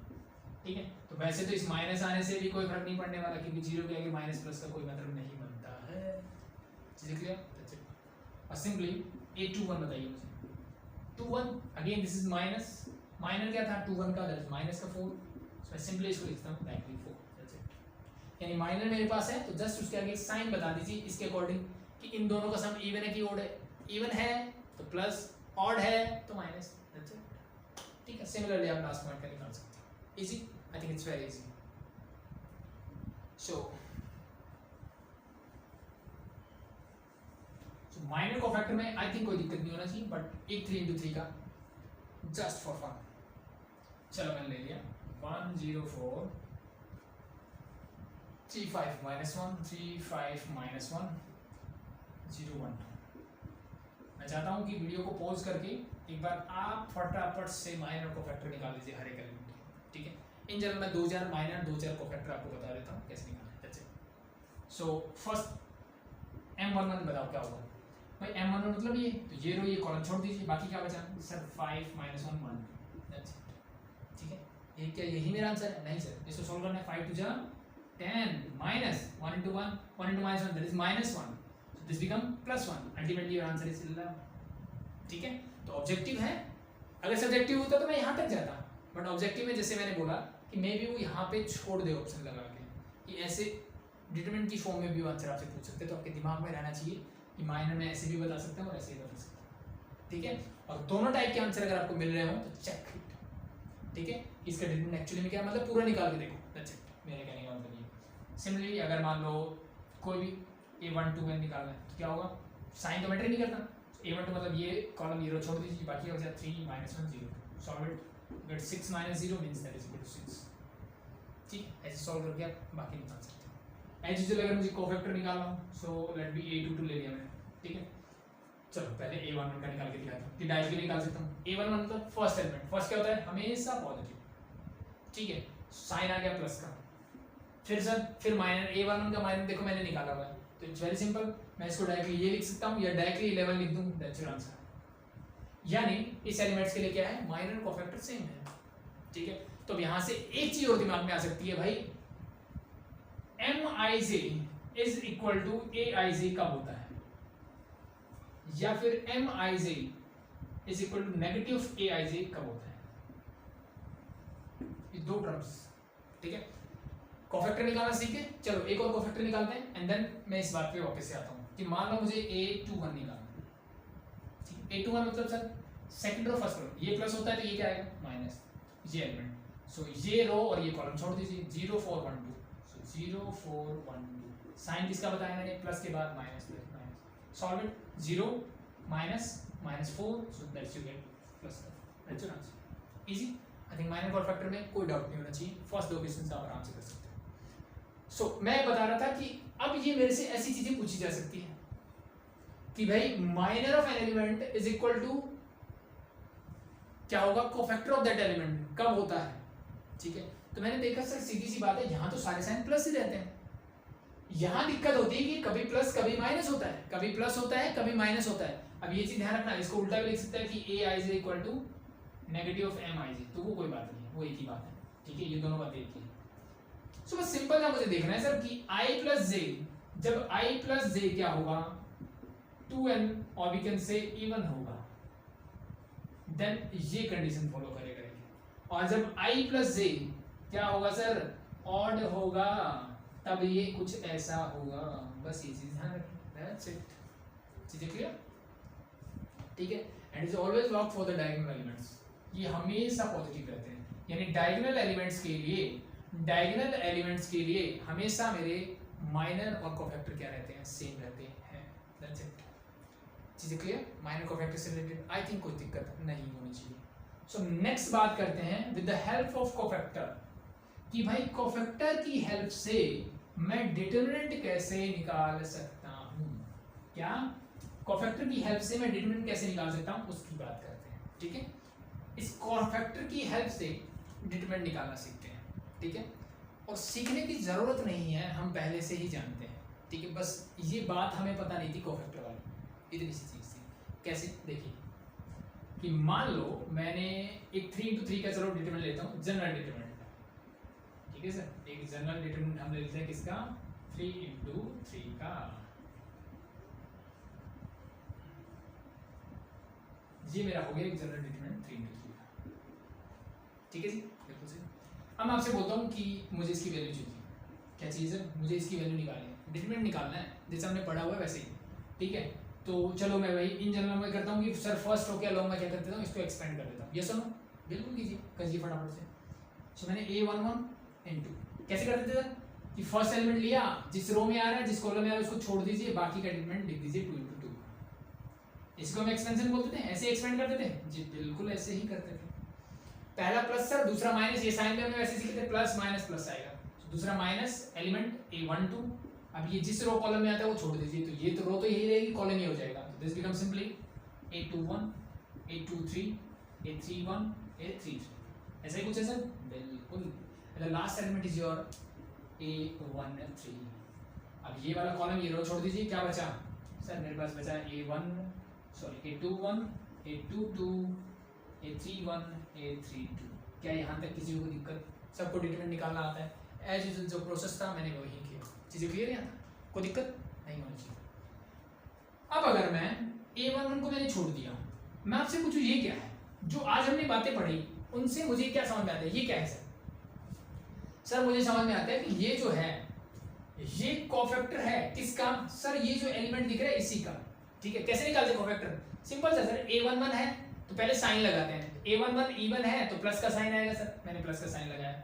ठीक है। तो वैसे तो इस माइनस आने से भी कोई फर्क नहीं पड़ने वाला, क्योंकि 0 के आगे माइनस प्लस का कोई मतलब नहीं बनता है, चीजें क्लियर, दैट्स इट। और सिंपली A21 बताइए मुझे, 21 again this is minus, minor क्या था 21 का, दैट इज -4, सो मैं सिंपली इसको लिखता हूं डायरेक्टली 4, दैट्स इट। यानी माइनर मेरे पास है, तो जस्ट उसके आगे एक साइन बता दीजिए इसके अकॉर्डिंग कि इन दोनों का सम इवन है कि ऑड है, इवन है तो प्लस, ऑड है तो माइनस, दैट्स इट, ठीक है। सिमिलरली आप लास्ट पॉइंट का निकाल सकते हैं, easy, I think it's very easy. So minor cofactor में आई थिंक कोई दिक्कत नहीं होना चाहिए, बट एक 3 × 3 का जस्ट फॉर फन, चलो मैंने ले लिया 104 35 -1 35 -1 0 1। मैं चाहता हूं कि वीडियो को पॉज करके एक बार आप फटाफट से माइनर कोफैक्टर निकाल लीजिए हर एक एलिमेंट, ठीक है। इन जनरल मैं 2-4 माइनर 2-4 कोफैक्टर आपको बता देता हूं कैसे निकालना है, that's it. So first M11 बताओ क्या होगा भाई, M11 मतलब ये, तो ये रो ये कॉलम छोड़ दीजिए, बाकी क्या बचा सर 5 -1 1, दैट्स इट, ठीक है। ये क्या यही मेरा आंसर है, नहीं सर, इसको सॉल्व करना है, 5 × 2 = 10 minus 1 into 1, 1 into minus 1, that is minus 1. So this become plus 1. Ultimately your answer is 11. ठीक है, तो ऑब्जेक्टिव है, अगर सब्जेक्टिव होता तो मैं यहाँ तक जाता, बट ऑब्जेक्टिव में जैसे मैंने बोला कि मे बी वो यहाँ पे छोड़ दे ऑप्शन लगा के, कि ऐसे डिटरमिनेंट की फॉर्म में भी आंसर आपसे पूछ सकते हैं, तो आपके दिमाग में रहना चाहिए कि माइनर में ऐसे भी बता सकते हैं और ऐसे भी बता सकते हैं, ठीक है। और दोनों टाइप के आंसर अगर आपको मिल रहे हो तो चेक इट, ठीक है। इसका डिटरमिनेंट एक्चुअली में क्या है, मतलब पूरा निकाल के देखो, दैट्स इट, मेरे कहने का मतलब ये। सिमिलरली अगर मान लो कोई भी A1 2n निकालना है तो क्या होगा, साइन तो मैटर नहीं करता, A1 2 मतलब ये कॉलम ये रो छोड़ दीजिए, बाकी हो जाए 3 -1 0, solve it, get 6 - 0 means that is equal to 6, ठीक, ऐसे सॉल्व करके आप बाकी निकाल सकते हो। एज यूजुअल अगर मुझे कोफैक्टर निकालना हो, सो लेट बी A2 2 ले लिया मैंने, ठीक है। चलो पहले A1 का निकाल के दिखाता हूँ कि डायरेक्टली निकाल सकता हूँ। A1 मतलब फर्स्ट एलिमेंट, फर्स्ट क्या होता है, हमेशा पॉजिटिव, ठीक है, साइन आ गया प्लस का, फिर सर फिर माइनर, A1 का माइनर देखो मैंने निकाला हुआ है, तो इट्स वेरी सिंपल, मैं इसको डायरेक्टली ये लिख सकता हूँ या डायरेक्टली 11 लिख दूँ, दैट्स योर आंसर। यानी इस एलिमेंट्स के लिए क्या है, माइनर कोफैक्टर सेम है, ठीक है। तो यहाँ से एक चीज और दिमाग में आ सकती है भाई, Mij is equal to Aij कब होता है, या फिर Mij is equal to negative Aij कब होता है, ये दो टर्म्स, ठीक है। कोफैक्टर निकालना सीखे, चलो एक और कोफैक्टर निकालते हैं एंड देन मैं इस बात पे वापस से आता हूँ कि मान लो मुझे A21 निकालना है, ठीक, A21 मतलब sir second row first row, ये प्लस होता है तो ये क्या आएगा माइनस, ये एलिमेंट, सो ये रो और ये कॉलम छोड़ दीजिए, 0 4 1 2, सो 0 4 1 2, साइन किसका बताया मैंने, प्लस के बाद minus plus minus, solve it, 0 -4, so that's you get plus, that's your answer, easy. I think minor cofactor में कोई डाउट नहीं होना चाहिए, फर्स्ट दो क्वेश्चंस आप आराम से कर सकते हैं। सो मैं बता रहा था कि अब ये मेरे से ऐसी चीजें पूछी जा सकती है कि भाई minor of an element is equal to क्या होगा, कोफैक्टर ऑफ दैट एलिमेंट कब होता है, ठीक है। तो मैंने देखा सर सीधी सी बात है, यहाँ तो सारे साइन प्लस ही रहते हैं, यहाँ दिक्कत होती है कि कभी प्लस कभी माइनस होता है, कभी प्लस होता है कभी माइनस होता है। अब ये चीज ध्यान रखना, इसको उल्टा भी लिख सकता है कि Aij equal to negative of Mij, तो वो कोई बात नहीं है, वो एक ही बात है, ठीक है, ये दोनों बातें एक ही है। सो बस सिंपल ना मुझे देखना है सर कि I प्लस जे, जब I प्लस जे क्या होगा 2n और वी कैन से इवन होगा, देन ये कंडीशन फॉलो करेगा, और जब I प्लस जे क्या होगा सर ऑड होगा, तब ये कुछ ऐसा होगा, बस ये चीज ध्यान रखें, दैट्स इट, चीजें क्लियर, ठीक है। And is always work for the diagonal elements, ये हमेशा पॉजिटिव रहते हैं, यानी डायगोनल एलिमेंट्स के लिए हमेशा मेरे माइनर और कोफैक्टर क्या रहते हैं, सेम रहते हैं, दैट्स इट, चीजें क्लियर। माइनर कोफैक्टर से रिलेटेड आई थिंक कोई दिक्कत नहीं होनी चाहिए। सो नेक्स्ट बात करते हैं with the help of cofactor, कि भाई कोफैक्टर की हेल्प से मैं डिटरमिनेंट कैसे निकाल सकता हूं, क्या कोफैक्टर की हेल्प से मैं डिटरमिनेंट कैसे निकाल सकता हूं, उसकी बात करते हैं, ठीक है। इस कोफैक्टर की हेल्प से डिटरमिनेंट निकालना सीखते हैं, ठीक है, और सीखने की जरूरत नहीं है, हम पहले से ही जानते हैं, ठीक है। बस ये बात हमें पता नहीं थी कोफैक्टर वाली, इतनी सी चीज थी। कैसे, देखिए कि मान लो मैंने एक 3 into 3 का चलो डिटरमिनेंट लेता हूँ, जनरल डिटरमिनेंट, ठीक है सर, एक जनरल डिटरमिनेंट हम लेते हैं किसका, 3 into 3 का, ये मेरा हो गया एक जनरल डिटरमिनेंट 3 into 3 का, ठीक है जी, बिल्कुल सही। अब मैं आपसे बोलता हूँ कि मुझे इसकी वैल्यू चाहिए, क्या चीज़ है, मुझे इसकी वैल्यू निकालनी है, डिटरमिनेंट निकालना है, जैसे हमने पढ़ा हुआ है वैसे ही, ठीक है। तो चलो मैं वही इन जनरल में करता हूँ कि सर फर्स्ट रो के अलावा मैं क्या कर देता हूँ, इसको एक्सपेंड कर देता हूँ, यस और नो, बिल्कुल कीजिए, करिए फटाफट से। सो मैंने A11 into कैसे कर देते सर, कि फर्स्ट एलिमेंट लिया, जिस रो में आ रहा है जिस कॉलम में आ रहा है उसको छोड़ दीजिए, बाकी का एलिमेंट लिख दीजिए 2 into 2, इसको हम एक्सपेंशन बोलते थे, ऐसे एक्सपेंड करते थे जी, बिल्कुल ऐसे ही करते थे। पहला प्लस सर, दूसरा माइनस, ये साइन में हमने वैसे सीखे थे, प्लस माइनस प्लस आएगा, तो दूसरा माइनस एलिमेंट A12, अब ये जिस रो कॉलम में आता है वो छोड़ दीजिए, तो ये तो रो तो यही रहेगी, कॉलम ही हो जाएगा, तो this become simply A21 A23 A31 A33, ऐसा ही कुछ है सर, बिल्कुल। The last element is your A13, अब ये वाला कॉलम ये रो छोड़ दीजिए, क्या बचा सर, मेरे पास बचा A21 A22 A31 A32, क्या यहाँ तक किसी को दिक्कत, सबको डिटरमिनेंट निकालना आता है, एज यूजुअल जो प्रोसेस था मैंने वही किया। चीज़ें क्लियर है? कोई दिक्कत नहीं होनी चाहिए। अब अगर मैं A11 को मैंने छोड़ दिया, मैं आपसे पूछूं ये क्या है? जो आज हमने बातें पढ़ी उनसे मुझे क्या समझ में आता है? ये क्या है सर? सर मुझे समझ में आता है कि ये जो है ये कोफैक्टर है किसका? सर ये जो एलिमेंट दिख रहा है इसी का। ठीक है, कैसे निकालते हैं कोफैक्टर? सिंपल सा सर, A11 है तो पहले साइन लगाते हैं। A11 इवन है तो प्लस का साइन आएगा सर, मैंने प्लस का साइन लगाया।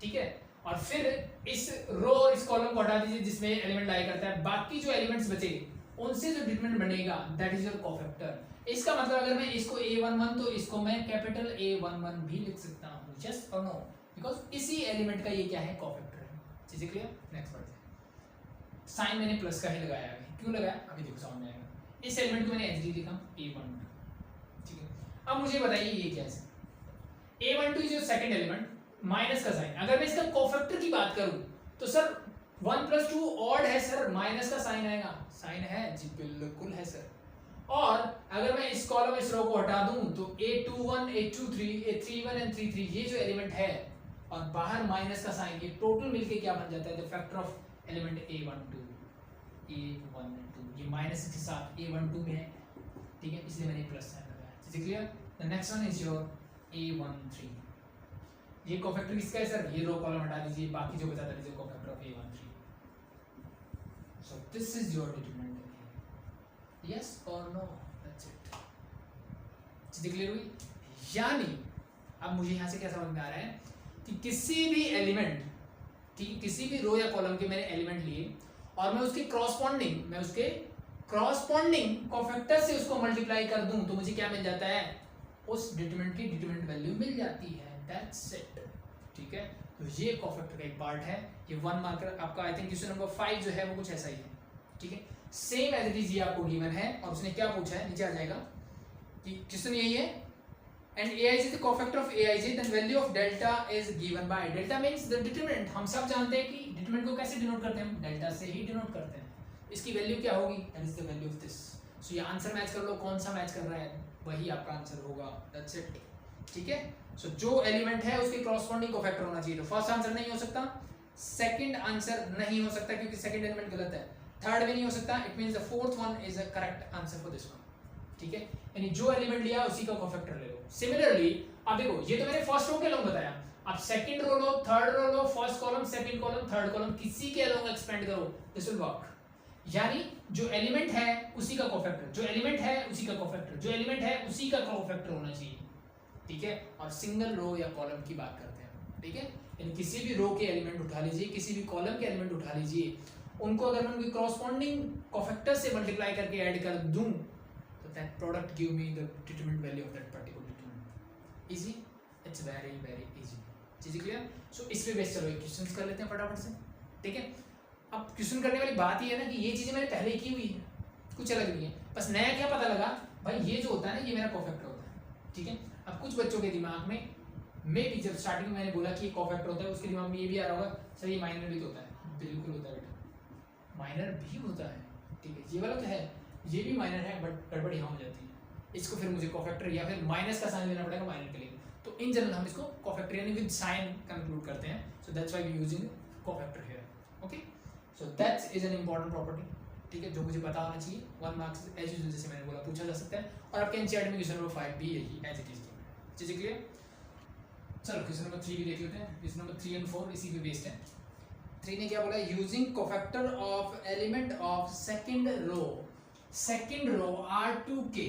ठीक है, और फिर इस रो और इस कॉलम को हटा दीजिए जिसमें एलिमेंट लाई करता है, बाकी जो एलिमेंट्स बचे उनसे जो डिटरमिनेंट बनेगा दैट इज योर कोफैक्टर। इसका मतलब अगर मैं इसको A11 तो इसको मैं कैपिटल A11 भी लिख सकता हूँ, यस और नो, बिकॉज इसी एलिमेंट का ये क्या है? कोफैक्टर है। चीजें क्लियर? नेक्स्ट पढ़ते हैं। साइन मैंने प्लस का ही लगाया है, क्यों लगाया अभी देखो समझ में आएगा। इस एलिमेंट को मैंने एच लिखा A12। ठीक है, अब मुझे बताइए ये क्या है? A12 is your second element, minus का साइन। अगर मैं इसका कोफैक्टर की बात करूं तो सर 1 + 2 ऑड है सर, माइनस का साइन आएगा। साइन है जी, बिल्कुल है सर। और अगर मैं इस कॉलम इस रो को हटा दूं तो A21 A23 A31 and 33 ये जो एलिमेंट है और बाहर माइनस का साइन, ये टोटल मिलके क्या बन जाता है? The factor of element A12 ये माइनस के साथ A12 में है। ठीक है, इसलिए मैंने प्लस साइन लगाया। Is clear? The next one is your A13। ये कोफैक्टर किसका है सर? ये रो कॉलम हटा दीजिए, बाकी जो बचा दीजिए cofactor of A13। So this is your determinant. Yes और नो, दैट्स इट। चीजें क्लियर हुई? यानी अब मुझे यहां से क्या समझ में आ रहा है कि किसी भी एलिमेंट, ठीक, किसी भी रो या कॉलम के मैंने एलिमेंट लिए और मैं उसके क्रॉसपोंडिंग कोफैक्टर से उसको मल्टीप्लाई कर दूं तो मुझे क्या मिल जाता है? उस डिटरमिनेंट की डिटरमिनेंट वैल्यू मिल जाती है। That's it. ठीक है, तो ये कोफैक्टर का एक पार्ट है। ये 1 मार्कर आपका, आई थिंक क्वेश्चन नंबर 5 जो है वो कुछ ऐसा ही है। ठीक है, सेम एज इट इज ये आपको गिवन है और उसने क्या पूछा है, नीचे आ जाएगा कि क्वेश्चन यही है, and Aij is the cofactor of Aij, then value of delta is given by delta means the determinant। हम सब जानते हैं कि डिटरमिनेंट को कैसे डिनोट करते हैं? हम डेल्टा से ही डिनोट करते हैं। इसकी वैल्यू क्या होगी? That is the value of this. So ये आंसर मैच कर लो, कौन सा मैच कर रहा है वही आपका आंसर होगा। That's it. ठीक है, सो जो एलिमेंट है उसके कॉरस्पॉन्डिंग कोफैक्टर होना चाहिए। तो फर्स्ट आंसर नहीं हो सकता, सेकंड आंसर नहीं हो सकता क्योंकि सेकंड एलिमेंट गलत है, थर्ड भी नहीं हो सकता। It means the fourth one is a correct answer for this one. ठीक है, यानी जो एलिमेंट लिया उसी का कोफैक्टर ले लो। सिमिलरली अब देखो, ये तो मैंने फर्स्ट रो के अलोंग बताया, अब सेकंड रो लो, थर्ड रो लो, first column, second column, third column, किसी के अलोंग एक्सपेंड करो, दिस विल वर्क। यानी जो एलिमेंट है उसी का कोफैक्टर, जो एलिमेंट है उसी का कोफैक्टर, जो एलिमेंट है उसी का कोफैक्टर होना चाहिए। ठीक है, और सिंगल रो या कॉलम की बात करते हैं। ठीक है, यानी किसी भी रो के एलिमेंट उठा लीजिए, किसी भी कॉलम के एलिमेंट उठा लीजिए, उनको अगर मैं उनके कॉरस्पॉन्डिंग कोफैक्टर से मल्टीप्लाई करके ऐड कर दूं तो that product give me the determinant value of that particular determinant. Easy, it's very very easy. चीज़ क्लियर? सो इस पे बेस चलो एक क्वेश्चंस कर लेते हैं फटाफट से। ठीक है, अब क्वेश्चन करने वाली बात ये है ना कि ये चीज़ें मैंने पहले ही की हुई है, कुछ अलग नहीं है, बस नया क्या पता लगा भाई, ये जो होता है ना ये मेरा कोफैक्टर होता है। ठीक है, अब कुछ बच्चों के दिमाग में मे भी जब स्टार्टिंग में मैंने बोला कि ये कोफैक्टर होता है, उसके दिमाग में ये भी आ रहा होगा सर ये माइनर भी तो होता है। बिल्कुल होता है बेटा, माइनर भी होता है। ठीक है, ये वाला तो है, ये भी माइनर है, बट गड़बड़ यहाँ हो जाती है, इसको फिर मुझे कोफैक्टर या फिर माइनस का साइन लेना पड़ेगा माइनर के लिए। तो इन जनरल हम इसको कोफैक्टर यानी विद साइन कंक्लूड करते हैं। So that's why we using cofactor here. Okay, so that's is an important property. ठीक है, जो मुझे पता होना चाहिए। 1 मार्क्स एज यूजुअल जैसे मैंने बोला पूछा जा सकता है, और आपके एनसीईआरटी में क्वेश्चन नंबर 5 भी यही एज इट इज। चीज़ें क्लियर? चलो क्वेश्चन नंबर 3 भी देख लेते हैं। क्वेश्चन नंबर 3 और 4 इसी पे बेस्ड है। 3 ने क्या बोला? Using cofactor of element of second row R2 के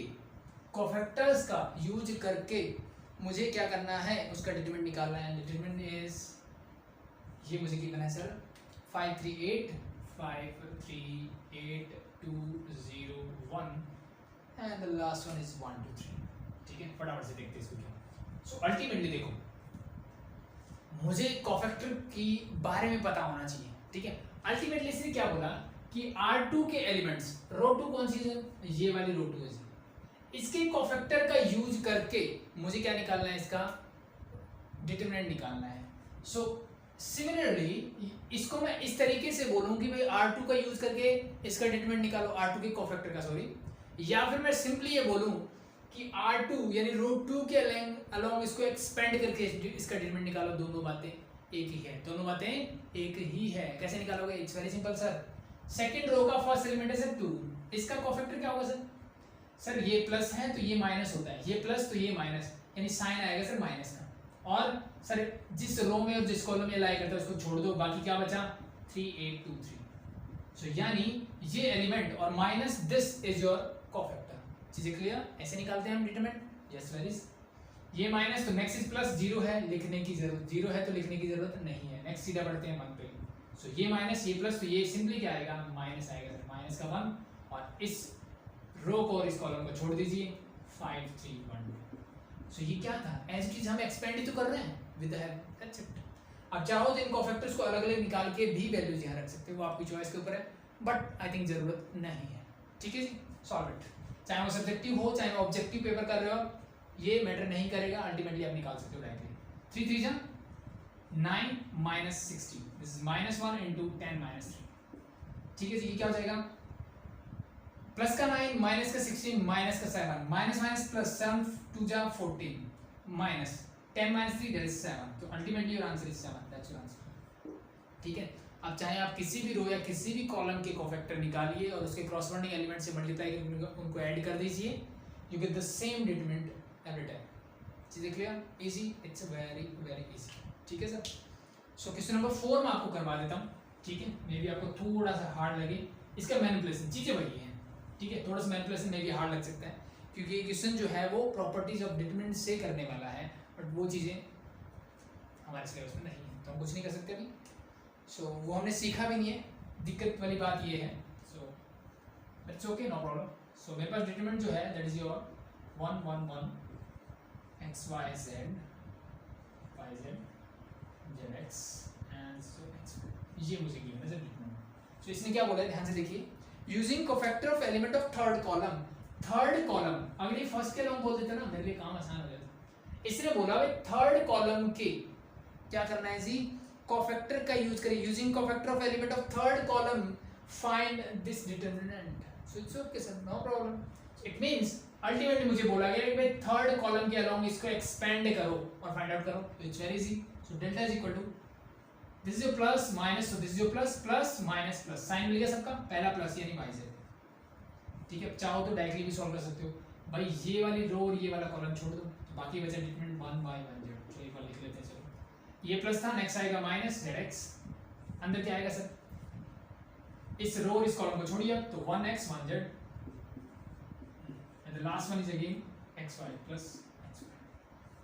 कोफैक्टर्स का यूज करके मुझे क्या करना है, उसका डिटरमिनेंट निकालना है। डिटरमिनेंट इज, ये मुझे गिवन है sir 538 2 0 1 and the last one is 1 2 3। ठीक है, फटाफट से देखते हैं इसको क्या। सो अल्टीमेटली देखो, मुझे कोफैक्टर की बारे में पता होना चाहिए। ठीक है, अल्टीमेटली इसने क्या बोला कि R2 के एलिमेंट्स, रो 2 कौन सी है? ये वाली रो 2 है। इसके कोफैक्टर का यूज करके मुझे क्या निकालना है, इसका डिटरमिनेंट निकालना है। सो सिमिलरली इसको मैं इस तरीके से बोलूं कि भाई R2 का यूज करके इसका डिटरमिनेंट निकालो, R2 के कोफैक्टर का, सॉरी, या फिर मैं सिंपली ये बोलूं कि R2 यानी रो 2 के अलोंग इसको एक्सपेंड करके इसका डिटरमिनेंट निकालो। दोनों बातें एक ही है, दोनों बातें एक ही है। कैसे निकालोगे? It's very simple sir. Second row का फर्स्ट एलिमेंट है सर 2, इसका कोफैक्टर क्या होगा सर? सर ये प्लस है तो ये माइनस होता है, ये प्लस तो ये माइनस, यानी साइन आएगा सर माइनस का। और सर जिस रो में और जिस कॉलम में लाई करता है उसको छोड़ दो, बाकी क्या बचा? 3 8 2 3। सो यानी ये एलिमेंट और minus this is your cofactor. चीजें क्लियर? ऐसे निकालते हैं हम डिटरमिनेंट। Yes very. ये माइनस तो नेक्स्ट इज प्लस, जीरो है लिखने की जरूरत, जीरो है तो लिखने की जरूरत नहीं है। नेक्स्ट सीधा बढ़ते हैं 1 पे। सो ये माइनस ये प्लस, तो ये सिंपली क्या आएगा? माइनस आएगा सर, माइनस का 1। और इस रो को और इस कॉलम को छोड़ दीजिए 5 3 1। सो ये क्या था? एज इट इज हम एक्सपेंड ही तो कर रहे हैं with the help, that's it. अब चाहो तो इन कोफैक्टर्स को अलग अलग निकाल के भी वैल्यूज यहाँ रख सकते हो, वो आपकी चॉइस के ऊपर है, बट आई थिंक जरूरत नहीं है। ठीक है जी, सॉल्व इट। चाहे वो सब्जेक्टिव हो चाहे वो ऑब्जेक्टिव पेपर कर रहे हो, ये मैटर नहीं करेगा, अल्टीमेटली आप निकाल सकते हो directly. 3 3 9 minus 60, this is -1 into 10 minus 3। ठीक है जी, ये क्या हो जाएगा? प्लस का 9 माइनस का 16 माइनस का 7, माइनस माइनस प्लस 7 2 जा 14 माइनस 10 माइनस 3 दैट इज 7। तो ultimately your answer is 7, that's your answer. ठीक है, अब चाहे आप किसी भी रो या किसी भी कॉलम के कोफैक्टर निकालिए और उसके क्रॉसवर्डिंग एलिमेंट से मल्टीप्लाई करके उनको ऐड कर दीजिए, you get the same determinant every time. चीजें clear? Easy, it's very very easy. ठीक है सर। सो क्वेश्चन नंबर 4 में आपको करवा देता हूँ। ठीक है, मे बी आपको थोड़ा सा हार्ड लगे, इसका मैनिपुलेशन चीजें वही है। ठीक है, थोड़ा सा मैनिपुलेशन मे बी हार्ड लग सकता है, क्योंकि ये क्वेश्चन जो है वो प्रॉपर्टीज ऑफ डिटरमिनेंट से करने वाला है, बट वो चीजें हमारे सिलेबस में नहीं है, तो हम कुछ नहीं कर सकते अभी। सो वो हमने सीखा भी नहीं है, दिक्कत वाली बात ये है। So it's okay, no problem. So मेरे पास डिटरमिनेंट जो है that is your 1 1 1 x y z y z z x and so x। ये मुझे गिवन है सर डिटरमिनेंट। सो इसने क्या बोला है, ध्यान से देखिए। Using cofactor of element of third column, third column, अगर ये फर्स्ट के लॉन्ग बोल देते ना मेरे लिए काम आसान हो जाता। इसने बोला भाई थर्ड कॉलम के क्या करना है जी? कोफैक्टर का यूज करिए। Using cofactor of element of third column find this determinant. So it's okay sir, no problem. It means ultimately मुझे बोला गया कि भाई थर्ड कॉलम के अलोंग इसको एक्सपेंड करो और फाइंड आउट करो। तो it's very easy. So delta is equal to this is your plus minus, so this is your plus plus minus plus, sign मिल गया सबका, पहला प्लस यानी y z। ठीक है, चाहो तो डायरेक्टली भी सॉल्व कर सकते हो भाई, ये वाली रो और ये वाला कॉलम छोड़ दो, तो बाकी बचा डिटरमिनेंट 1 by 1 z। तो एक बार लिख लेते हैं, चलो ये प्लस था, नेक्स्ट आएगा माइनस zx, अंदर क्या आएगा सर? इस रो और इस कॉलम को छोड़िए तो 1x 1z, and the last one is again xy plus xy।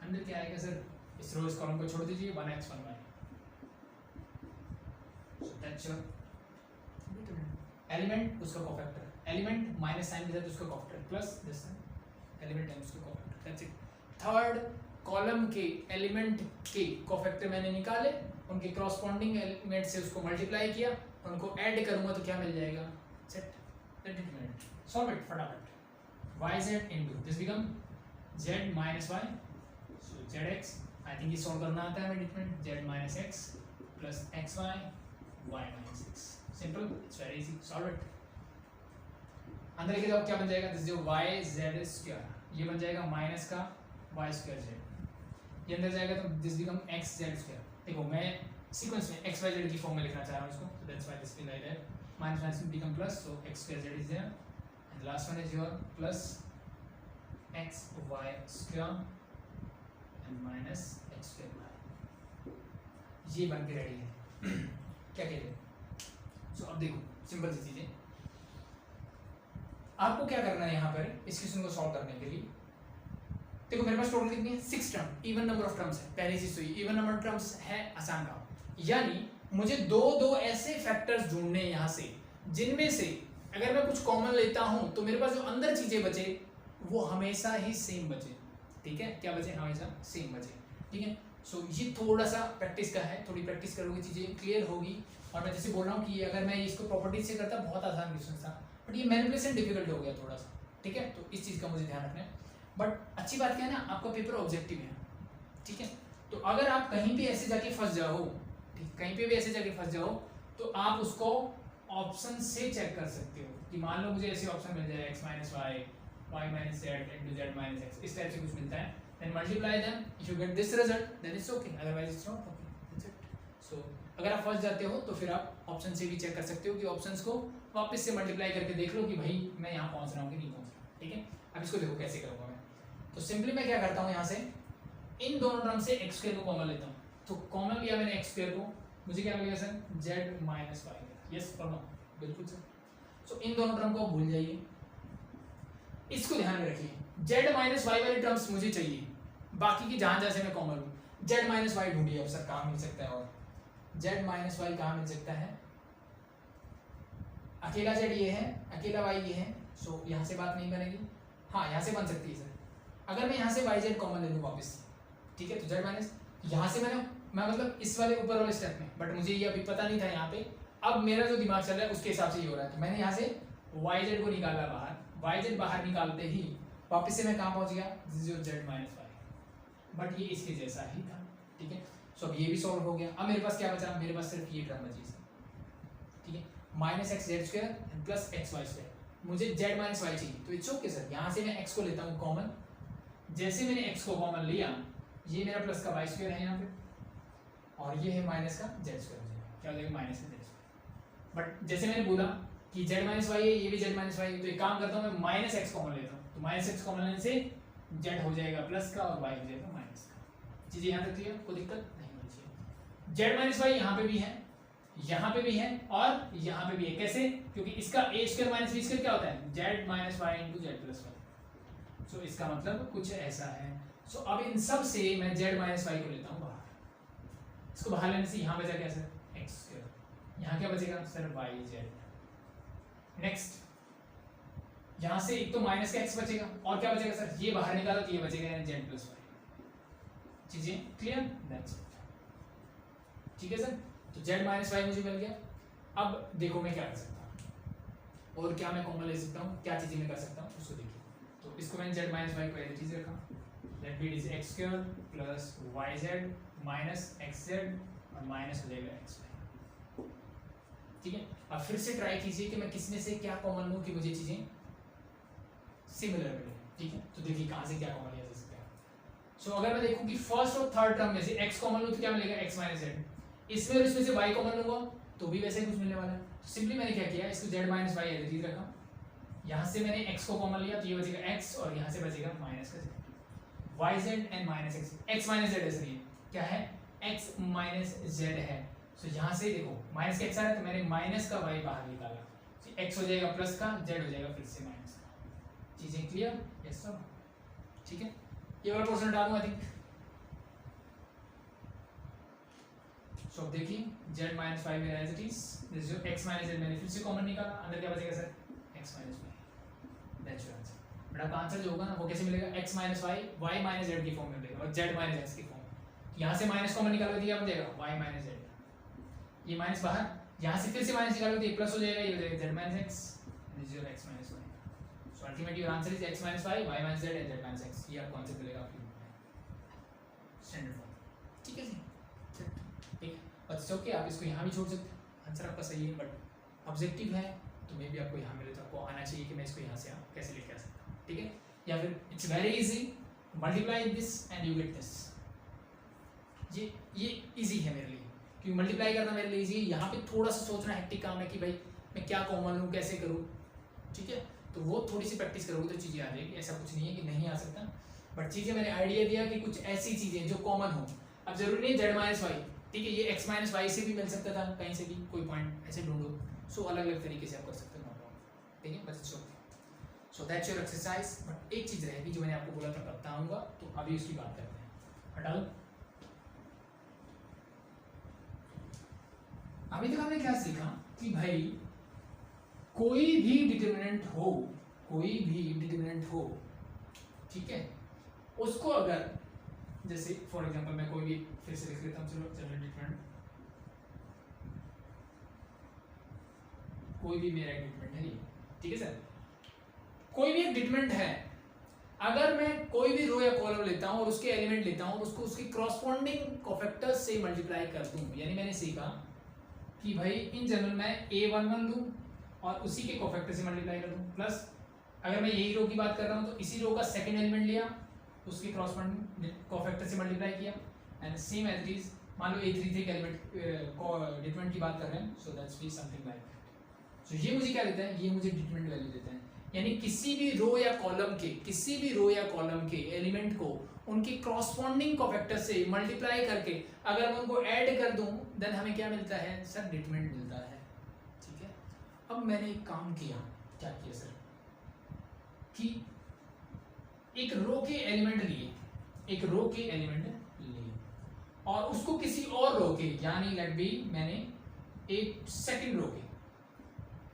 अंदर क्या आएगा सर? इस रो इस कॉलम को छोड़ दीजिए 1x 1y। so that's your element उसका कोफैक्टर, एलिमेंट माइनस साइन के साथ उसका cofactor plus this element times उसका cofactor, that's it. Third column के एलिमेंट के कोफैक्टर मैंने निकाले, उनके कॉरस्पॉन्डिंग एलिमेंट से उसको मल्टीप्लाई किया, उनको ऐड करूंगा तो क्या मिल जाएगा? Set the determinant. Solve it फटाफट। yz into this become z minus y, so zx, I think ये सॉल्व करना आता है हमें determinant, z minus x plus xy y minus x, simple, it's very easy, solve it। अंदर लेके जाओ, क्या बन जाएगा? दिस जो y z स्क्वायर, ये बन जाएगा माइनस का y स्क्वायर z, ये अंदर जाएगा तो this become x z square. देखो मैं सीक्वेंस में x y z की फॉर्म में लिखना चाह रहा हूँ इसको, so that's why this will like that, minus minus will become plus, so x square z is there, and the last one is your plus x y square and minus x square y। ये बन के रेडी है। क्या कहते हैं? सो अब देखो सिंपल सी चीजें, आपको क्या करना है यहाँ पर इस क्वेश्चन को सॉल्व करने के लिए। देखो मेरे पास टोटल कितनी है? 6 term, even number of terms है। पहली चीज तो इवन नंबर टर्म्स है आसान काम, यानी मुझे दो ऐसे फैक्टर्स ढूंढने हैं यहाँ से जिनमें से अगर मैं कुछ कॉमन लेता हूं तो मेरे पास जो अंदर चीजें बचे वो हमेशा ही सेम बचे। ठीक है, क्या बचे? हमेशा सेम बचे। ठीक है, सो ये थोड़ा सा प्रैक्टिस का है, थोड़ी प्रैक्टिस करोगे चीजें क्लियर होगी। और मैं जैसे बोल रहा हूँ कि अगर मैं इसको प्रॉपर्टीज से करता बहुत आसान क्वेश्चन था, बट ये मैनिपुलेशन डिफिकल्ट हो गया थोड़ा सा। ठीक है, तो इस चीज का मुझे ध्यान रखना है। बट अच्छी बात क्या है ना, आपका पेपर ऑब्जेक्टिव है। ठीक है, तो अगर आप कहीं भी ऐसे जाके फंस जाओ, ठीक, कहीं पे भी ऐसे जाके फंस जाओ तो आप उसको ऑप्शन से चेक कर सकते हो कि मान लो मुझे ऐसे ऑप्शन मिल जाए x minus y, y minus z into z minus x, इस टाइप से कुछ मिलता है, then multiply them, if you get this result then it's okay, otherwise it's not okay, that's it। अगर आप फंस जाते हो तो फिर आप ऑप्शन से भी चेक कर सकते हो कि ऑप्शंस को वापस से मल्टीप्लाई करके देख लो कि भाई मैं यहाँ पहुँच रहा हूँ कि नहीं पहुँच रहा हूँ। ठीक है, अब इसको देखो कैसे करूँगा मैं। तो सिंपली मैं क्या करता हूँ, यहाँ से इन दोनों टर्म से एक्स स्क्वायर को कॉमन लेता हूँ। तो कॉमन लिया मैंने एक्स स्क्वायर को, मुझे क्या मिलेगा sir, z minus y. Yes और नो, बिल्कुल सर। सो इन दोनों टर्म को भूल जाइए, इसको ध्यान में रखिए। जेड माइनस वाई वाले टर्म्स मुझे चाहिए, बाकी की जहां जैसे मैं कॉमन लूँ। जेड माइनस वाई ढूंढिए अब सर, कहाँ मिल सकता है, और जेड माइनस वाई कहाँ मिल सकता है। अकेला जेड ये है, अकेला वाई ये है, सो यहाँ से बात नहीं बनेगी। हाँ यहाँ से बन सकती है सर, अगर मैं यहाँ से वाई जेड कॉमन ले लूँ वापस, ठीक है। तो जेड माइनस यहाँ से मैं मतलब इस वाले ऊपर वाले स्टेप में, बट मुझे ये अभी पता नहीं था यहाँ पे। अब मेरा जो दिमाग चल रहा है उसके हिसाब से ये हो रहा है। तो मैंने यहाँ से वाई जेड को निकाला बाहर, वाई जेड बाहर निकालते ही वापस से मैं कहाँ पहुँच गया, जो जेड माइनस वाई, बट ये इसके जैसा ही था। ठीक है, सो अब ये भी सॉल्व हो गया। अब मेरे पास क्या बचा, मेरे पास सिर्फ ये टर्म बची सर। ठीक है, minus x z square plus x y square. मुझे जेड माइनस वाई चाहिए, तो इट्स ओके सर। यहाँ से मैं एक्स को लेता हूँ कॉमन, जैसे मैंने एक्स को कॉमन लिया, ये मेरा प्लस का वाई स्क्वायर है यहाँ पे, और ये है माइनस का जेड स्क्वायर हो जाएगा। क्या हो जाएगा, माइनस का जेड स्क्वायर। बट जैसे मैंने बोला कि जेड माइनस वाई है, ये भी जेड माइनस वाई है, तो एक काम करता हूँ मैं माइनस एक्स कॉमन लेता हूँ। तो माइनस एक्स कॉमन लेने से जेड हो जाएगा प्लस का और वाई हो जाएगा माइनस का। चीजें यहाँ तक क्लियर, कोई दिक्कत नहीं होनी चाहिए। जेड माइनस वाई यहाँ पे भी है, यहाँ पे भी है और यहाँ पे भी है। कैसे, क्योंकि इसका a square minus b square क्या होता है, z minus y into z plus y. So इसका मतलब कुछ ऐसा है। सो अब इन सब से मैं जेड माइनस वाई को लेता हूँ बाहर। इसको बाहर लेने से यहाँ बचा क्या सर, एक्स स्क्वायर। यहाँ क्या बचेगा सर, वाई जेड। नेक्स्ट यहाँ से एक तो माइनस का एक्स बचेगा, और क्या बचेगा सर, ये बाहर निकाला तो ये बचेगा जेड प्लस वाई। चीजें क्लियर, दैट्स इट। ठीक है सर, तो जेड माइनस वाई मुझे मिल गया। अब देखो मैं क्या कर सकता हूँ और क्या मैं कॉमन ले सकता हूँ, क्या चीजें मैं कर सकता हूँ उसको देखिए। तो इसको मैंने जेड माइनस वाई को एज चीज रखा, that be is x square plus y z minus x z और माइनस हो जाएगा एक्स वाई। ठीक है, अब फिर से ट्राई कीजिए कि मैं किसमें से क्या कॉमन लूँ कि मुझे चीजें सिमिलर मिले। ठीक है, तो देखिए कहाँ से क्या कॉमन लिया जा सकता है। सो अगर मैं देखूँ कि फर्स्ट और थर्ड टर्म में से एक्स कॉमन लूँ तो क्या मिलेगा, एक्स माइनस जेड। इसमें और इसमें से y कॉमन लूंगा तो भी वैसे ही कुछ मिलने वाला है। तो सिंपली मैंने क्या किया, इसको z माइनस वाई एज रखा। यहाँ से मैंने x को कॉमन लिया तो ये बचेगा x और यहाँ से बचेगा माइनस का z, y z and minus x. X minus z है, क्या है, x माइनस जेड है। तो यहाँ से देखो माइनस का x आ रहा है तो मैंने माइनस का y बाहर निकाला, तो x हो जाएगा प्लस का, z हो जाएगा फिर से माइनस का। चीजें क्लियर, यस सर। ठीक है, ये वाला पोर्शन हटा दूंगा आई थिंक। सो अब देखिए z माइनस वाई मेरा एज इट इज, दिस जो x माइनस जेड मैंने फिर से कॉमन निकाला, अंदर क्या बचेगा sir, x minus y. That's your answer. But आपका आंसर जो होगा ना वो कैसे मिलेगा, x minus y y minus z की फॉर्म में मिलेगा और z माइनस एक्स की फॉर्म। यहाँ से माइनस कॉमन निकालोगे तो क्या बचेगा, y माइनस जेड। ये माइनस बाहर, यहाँ से फिर से माइनस निकालोगे तो ये प्लस हो जाएगा, ये हो जाएगा z minus x, this your x minus y. So ultimately your answer is x minus y y minus z and z minus x. ये आपको आंसर मिलेगा आपकी स्टैंडर्ड फॉर्म। ठीक है जी, ठीक। बस ओके, आप इसको यहाँ भी छोड़ सकते हैं, आंसर आपका सही है। बट ऑब्जेक्टिव है तो मे भी आपको यहाँ मिले तो आपको आना चाहिए कि मैं इसको यहाँ से कैसे लेके आ सकता हूँ। ठीक है, या फिर it's very easy, multiply this and you get this. ये इजी है मेरे लिए, क्योंकि मल्टीप्लाई करना मेरे लिए इजी है। यहाँ पे थोड़ा सा सोचना हेक्टिक काम है कि भाई मैं क्या कॉमन लूँ, कैसे करूँ। ठीक है, तो वो थोड़ी सी प्रैक्टिस करोगे तो चीज़ें आ जाएगी। ऐसा कुछ नहीं है कि नहीं आ सकता, बट चीज़ें मैंने आइडिया दिया कि कुछ ऐसी चीज़ें जो कॉमन हो। अब जरूरी नहीं जेड माइनस वाई, ठीक है, ये x माइनस वाई से भी मिल सकता था, कहीं से भी कोई पॉइंट ऐसे ढूंढो। सो अलग अलग तरीके से आप कर सकते हो, ठीक है, बस सो दैट्स योर एक्सरसाइज। बट एक चीज़ रहेगी जो मैंने आपको बोला था बताऊंगा, तो अभी उसकी बात करते हैं। हटा लो। अभी तक हमने क्या सीखा कि भाई कोई भी डिटरमिनेंट हो, ठीक है, उसको अगर जैसे फॉर एग्जांपल मैं कोई भी फिर से लिख लेता हूँ, चलो जनरल डिटरमिनेंट, कोई भी मेरा एक डिटरमिनेंट है, ठीक है सर, कोई भी एक डिटरमिनेंट है। अगर मैं कोई भी रो या कॉलम लेता हूँ और उसके एलिमेंट लेता हूँ और उसको उसकी करस्पॉन्डिंग कोफैक्टर्स से मल्टीप्लाई कर दूं, यानी मैंने सीखा कि भाई इन जनरल मैं a11 लूँ और उसी के कोफैक्टर से मल्टीप्लाई कर दूं, प्लस अगर मैं यही रो की बात कर रहा हूँ तो इसी रो का सेकंड एलिमेंट लिया, उसके करस्पॉन्डिंग कोफैक्टर से मल्टीप्लाई किया, and same as it is मान लो A33 के एलिमेंट डिटरमिनेंट की बात कर रहे हैं, so that's be something like that. So ये मुझे क्या देता है, ये मुझे डिटरमिनेंट वैल्यू देता है, यानी किसी भी रो या कॉलम के एलिमेंट को उनके कॉरस्पॉन्डिंग कोफैक्टर से मल्टीप्लाई करके अगर मैं उनको ऐड कर दूं देन हमें क्या मिलता है सर, डिटरमिनेंट मिलता है। ठीक है, अब मैंने एक काम किया, क्या किया सर, कि एक रो के एलिमेंट लिए और उसको किसी और रो के, यानी लेट बी मैंने एक सेकंड रो के,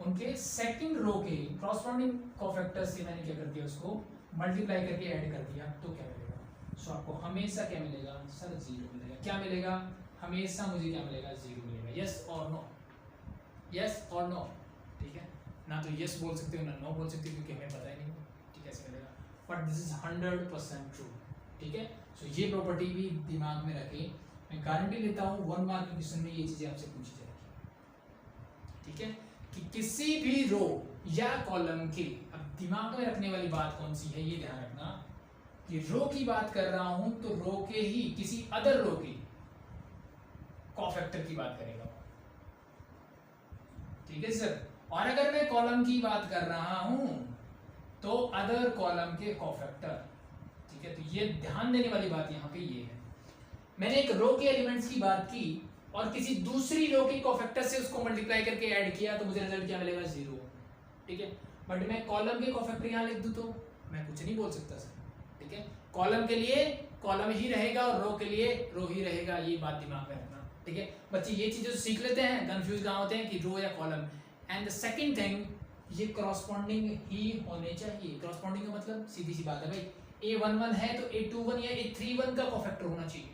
उनके सेकंड रो के कॉरस्पॉन्डिंग कोफैक्टर से मैंने क्या कर दिया, उसको मल्टीप्लाई करके ऐड कर दिया, तो क्या मिलेगा, सो आपको हमेशा क्या मिलेगा सर, जीरो मिलेगा। क्या मिलेगा, हमेशा मुझे क्या मिलेगा, जीरो मिलेगा। यस और नो, यस और नो। ठीक है, ना तो यस बोल सकते हो ना नो बोल सकते हो, क्योंकि हमें पता ही नहीं ठीक कैसे मिलेगा, बट दिस इज 100% ट्रू। ठीक है, सो ये प्रॉपर्टी भी दिमाग में रखें, मैं गारंटी लेता हूँ 1 मार्क के क्वेश्चन में ये चीजें आपसे पूछी जाएगी। ठीक है, कि किसी भी रो या कॉलम के, अब दिमाग में रखने वाली बात कौन सी है, ये ध्यान रखना कि रो की बात कर रहा हूं तो रो के ही किसी अदर रो के कोफैक्टर की बात करेगा। ठीक है सर, और अगर मैं कॉलम की बात कर रहा हूं तो अदर कॉलम के कोफैक्टर। ठीक है, तो ये ध्यान देने वाली बात यहां पे ये है, मैंने एक रो के एलिमेंट्स की बात की और किसी दूसरी रो के कोफैक्टर से उसको मल्टीप्लाई करके ऐड किया तो मुझे रिजल्ट क्या मिलेगा, जीरो। ठीक है, बट मैं कॉलम के कोफैक्टर यहां लिख दूं तो मैं कुछ नहीं बोल सकता सर। ठीक है, कॉलम के लिए कॉलम ही रहेगा और रो के लिए रो ही रहेगा, ये बात दिमाग में रखना। ठीक है बच्चे, ये चीजें सीख लेते हैं, कंफ्यूज कहां होते हैं कि रो या column. And the second thing, ये करस्पॉन्डिंग ही होने चाहिए। करस्पॉन्डिंग का मतलब सीधी सी बात है भाई, A11 है तो A21 या A31 का कोफैक्टर होना चाहिए,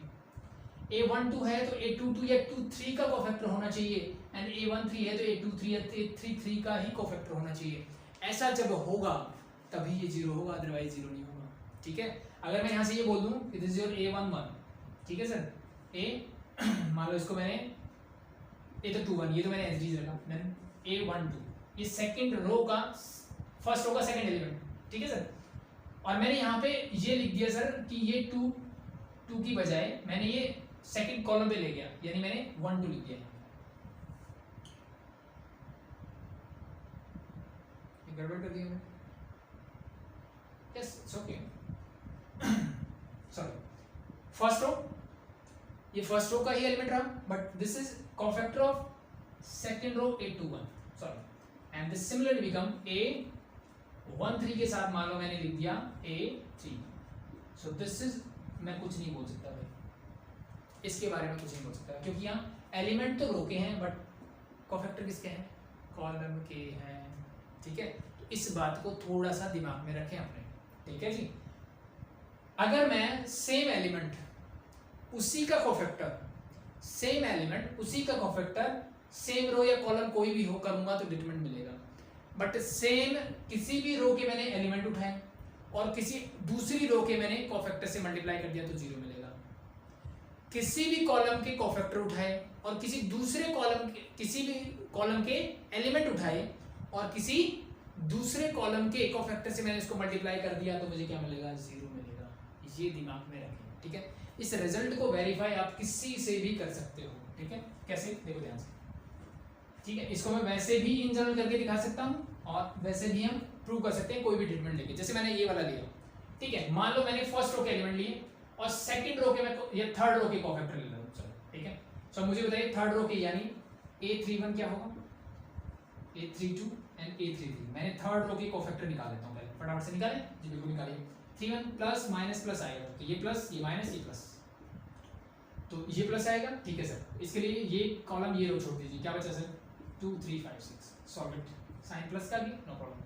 A12 है तो A22 या A23 का कोफैक्टर होना चाहिए, एंड A13 है तो A23 या A33 का ही कोफैक्टर होना चाहिए। ऐसा जब होगा तभी ये जीरो होगा, अदरवाइज जीरो नहीं होगा। ठीक है, अगर मैं यहाँ से ये बोल दूं कि दिस इज योर A11, ठीक है सर, A मान लो इसको मैंने A तो 21, ये तो मैंने एज रखा, देन A12, ये सेकंड रो का, फर्स्ट रो का सेकंड एलिमेंट। ठीक है सर, और मैंने यहाँ पे ये लिख दिया सर कि ये 2 की बजाय मैंने ये सेकंड कॉलम पे ले गया, यानी मैंने 1 2 लिख दिया। गड़बड़ कर दिया मैंने, yes it's okay, sorry. First row, ये फर्स्ट रो का ही एलिमेंट रहा, but this is cofactor of second row A21, sorry, and this similarly become A13 के साथ मान लो मैंने लिख दिया A3, सो दिस इज, मैं कुछ नहीं बोल सकता भाई, इसके बारे में कुछ नहीं बोल सकता, क्योंकि यहाँ एलिमेंट तो रो के हैं बट कोफैक्टर किसके हैं, कॉलम के हैं। ठीक है, तो इस बात को थोड़ा सा दिमाग में रखें अपने। ठीक है जी, अगर मैं सेम एलिमेंट उसी का कोफैक्टर, सेम एलिमेंट उसी का कोफैक्टर सेम रो या कॉलम कोई भी हो करूंगा तो डिटरमिनेंट मिलेगा, बट सेम किसी भी रो के मैंने एलिमेंट उठाए और किसी दूसरी रो के मैंने कोफैक्टर से मल्टीप्लाई कर दिया तो जीरो मिलेगा। किसी भी कॉलम के कोफैक्टर उठाए और किसी दूसरे कॉलम के, किसी भी कॉलम के एलिमेंट उठाए और किसी दूसरे कॉलम के कोफैक्टर से मैंने इसको मल्टीप्लाई कर दिया तो मुझे क्या मिलेगा, जीरो मिलेगा। ये दिमाग में रखें। ठीक है, इस रिजल्ट को वेरीफाई आप किसी से भी कर सकते हो। ठीक है, कैसे, देखो ध्यान से। ठीक है, इसको मैं वैसे भी इन जनरल करके दिखा सकता हूँ और वैसे भी हम प्रूव कर सकते हैं कोई भी ट्रीटमेंट लेके। जैसे मैंने ये वाला लिया, ठीक है, मान लो मैंने फर्स्ट रो के एलिमेंट लिए और सेकंड रो के मैं ये थर्ड रो के कोफैक्टर ले रहा हूँ। चलो ठीक है, सो मुझे बताइए थर्ड रो के यानी A31 क्या होगा, A32 एंड A33। मैंने थर्ड रो के कोफैक्टर निकाल लेता हूँ पहले, फटाफट से निकालें जी, बिल्कुल निकालिए। 31 प्लस माइनस प्लस आएगा, तो ये प्लस ये माइनस ये प्लस, तो ये प्लस आएगा। ठीक है सर, इसके लिए ये कॉलम ये रो छोड़ दीजिए, क्या बचा sir, 2 3 5 6, solve it, sign plus का भी no problem,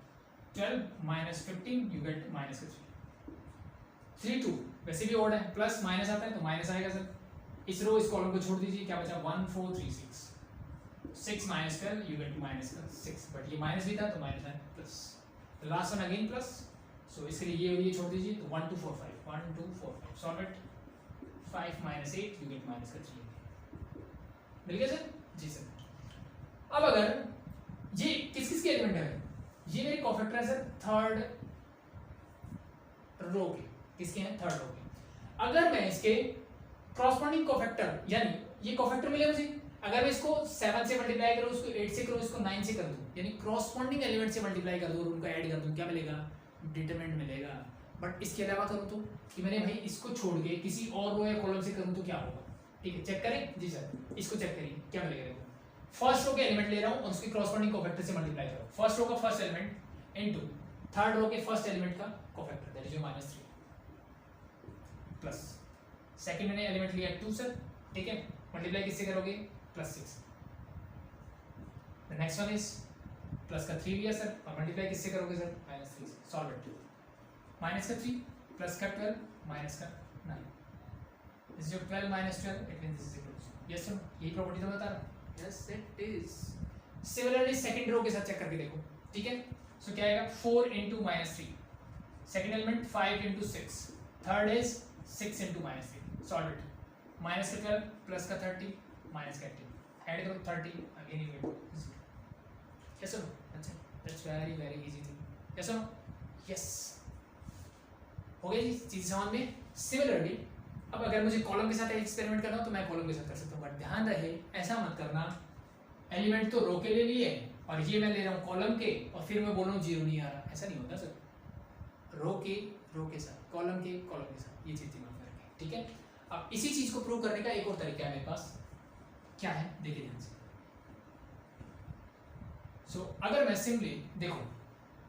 12 minus 15 you get minus का 3 2, वैसे भी ऑड है, प्लस माइनस आता है तो माइनस आएगा सर। इस रो इस कॉलम को छोड़ दीजिए, क्या बचा 1 4 3 6, 6 माइनस 12 यू गेट माइनस का 6, बट ये माइनस भी था तो माइनस है plus, the last one again plus, so इसके लिए ये और ये छोड़ दीजिए, तो 1 2 4 5, 1 2 4 5, solve it, 5 minus 8 you get minus का 3। मिल गया सर जी सर। अब अगर ये किस किस के एलिमेंट है, ये मेरे कोफैक्टर है सर थर्ड रो के, किसके हैं, थर्ड रो के। अगर मैं इसके क्रॉसपॉन्डिंग कोफैक्टर, यानी ये कोफैक्टर मिले मुझे। अगर मैं इसको 7 से मल्टीप्लाई करूँ, इसको 8 से करूँ, इसको 9 से कर दूँ, यानी क्रॉसपॉन्डिंग एलिमेंट से मल्टीप्लाई कर दूँ और उनको ऐड कर दूँ, क्या मिलेगा? डिटरमिनेंट मिलेगा। बट इसके अलावा करूँ तो कि मैंने भाई इसको छोड़ के किसी और रो या कॉलम से करूँ तो क्या होगा? ठीक है, चेक करें जी सर, इसको चेक करिए क्या मिलेगा। देखो फर्स्ट रो के एलिमेंट ले रहा हूँ और उसकी क्रॉसपॉन्डिंग कोफैक्टर से मल्टीप्लाई करो। फर्स्ट रो का first element into third row के फर्स्ट एलिमेंट का cofactor, that is your -3 plus second मैंने एलिमेंट लिया 2 सर, ठीक है, मल्टीप्लाई किससे करोगे? +6। The next one is plus का 3 लिया सर और मल्टीप्लाई किससे करोगे सर? -3 से। Solve it. माइनस का 3 प्लस का 12 माइनस का 9, this is your 12 - 12, it means this is equal to, yes sir, यही प्रॉपर्टी तो बता रहा हूं। Yes it is. Similarly second row के साथ चेक करके देखो, ठीक है। सो क्या आएगा? 4 × -3, second element 5 × 6, third is 6 × -3। Solve it. Minus का 12 प्लस का 30 माइनस का 18, ऐड करो 30, again you get 0। Yes sir, अच्छा, that's very very easy thing. Yes sir, yes, हो गया जी चीज समझ में। सिमिलरली अब अगर मुझे कॉलम के साथ एक्सपेरिमेंट करना हो तो मैं कॉलम के साथ कर सकता हूँ, बट ध्यान रहे ऐसा मत करना एलिमेंट तो रो के ले लिए और ये मैं ले रहा हूँ कॉलम के और फिर मैं बोल रहा हूँ 0 नहीं आ रहा, ऐसा नहीं होता सर। रो के साथ, कॉलम के साथ, ये चीज दिमाग में रखें, ठीक है। अब इसी चीज को प्रूव करने का एक और तरीका है मेरे पास, क्या है देखिए ध्यान से। सो अगर मैं सिंपली देखो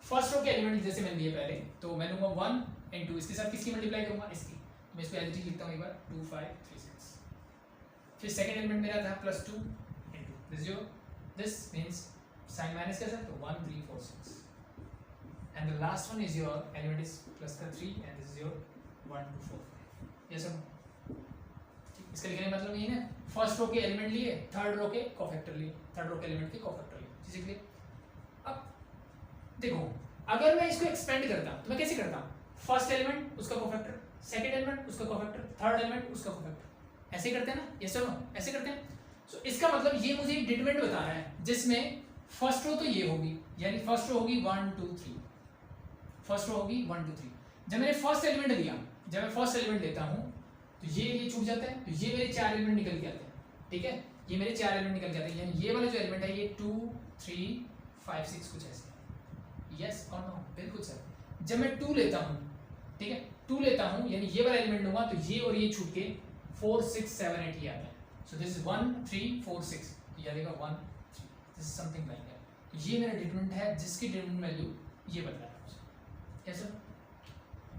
फर्स्ट रो के एलिमेंट जैसे मैंने लिए पहले, तो मैं लूंगा 1 × इसके साथ किसकी मल्टीप्लाई करूंगा? इसकी। मैं इसको एज इट इज लिखता हूँ एक बार, 2 5 3 6। फिर सेकंड एलिमेंट मेरा था +2 × दिस मींस साइन माइनस का सर, तो 1 3 4 6, and the last one is your element is plus का 3 and this is your 1 2 4 5। Yes sir, इसका लिखने का मतलब यही ना, फर्स्ट रो के एलिमेंट लिए, थर्ड रो के कोफैक्टर लिए, थर्ड रो के एलिमेंट के कोफैक्टर लिए, चीजें क्लियर। अब देखो अगर मैं इसको एक्सपेंड करता तो मैं कैसे करता? फर्स्ट एलिमेंट उसका कोफैक्टर, सेकंड एलिमेंट उसका कोफैक्टर, थर्ड एलिमेंट उसका कोफैक्टर, ऐसे करते हैं ना? यस और नो, ऐसे करते हैं। सो इसका मतलब ये मुझे एक डिटरमिनेंट बता रहा है जिसमें फर्स्ट रो तो ये होगी, यानी फर्स्ट रो होगी 1 2 3, फर्स्ट रो होगी 1 2 3। जब मैंने फर्स्ट एलिमेंट लिया, जब मैं फर्स्ट एलिमेंट लेता हूं तो ये छूट जाता है, तो ये मेरे 4 एलिमेंट निकल के आते हैं, ठीक है, ये मेरे 4 एलिमेंट निकल के आते हैं, यानी ये वाला जो एलिमेंट है ये 2 3 5 6 कुछ ऐसे। यस और नो? बिल्कुल सर। जब मैं 2 लेता हूं, ठीक है, 2 लेता हूं यानी ये वाला एलिमेंट लूंगा तो ये और ये छूट के 4 6 7 8 ये आता है। सो दिस इज 1 3 4 6, ये आ जाएगा 1 3, this is something like that. तो ये मेरा डिटरमिनेंट है जिसकी डिटरमिनेंट वैल्यू ये बता रहा है मुझे। यस सर,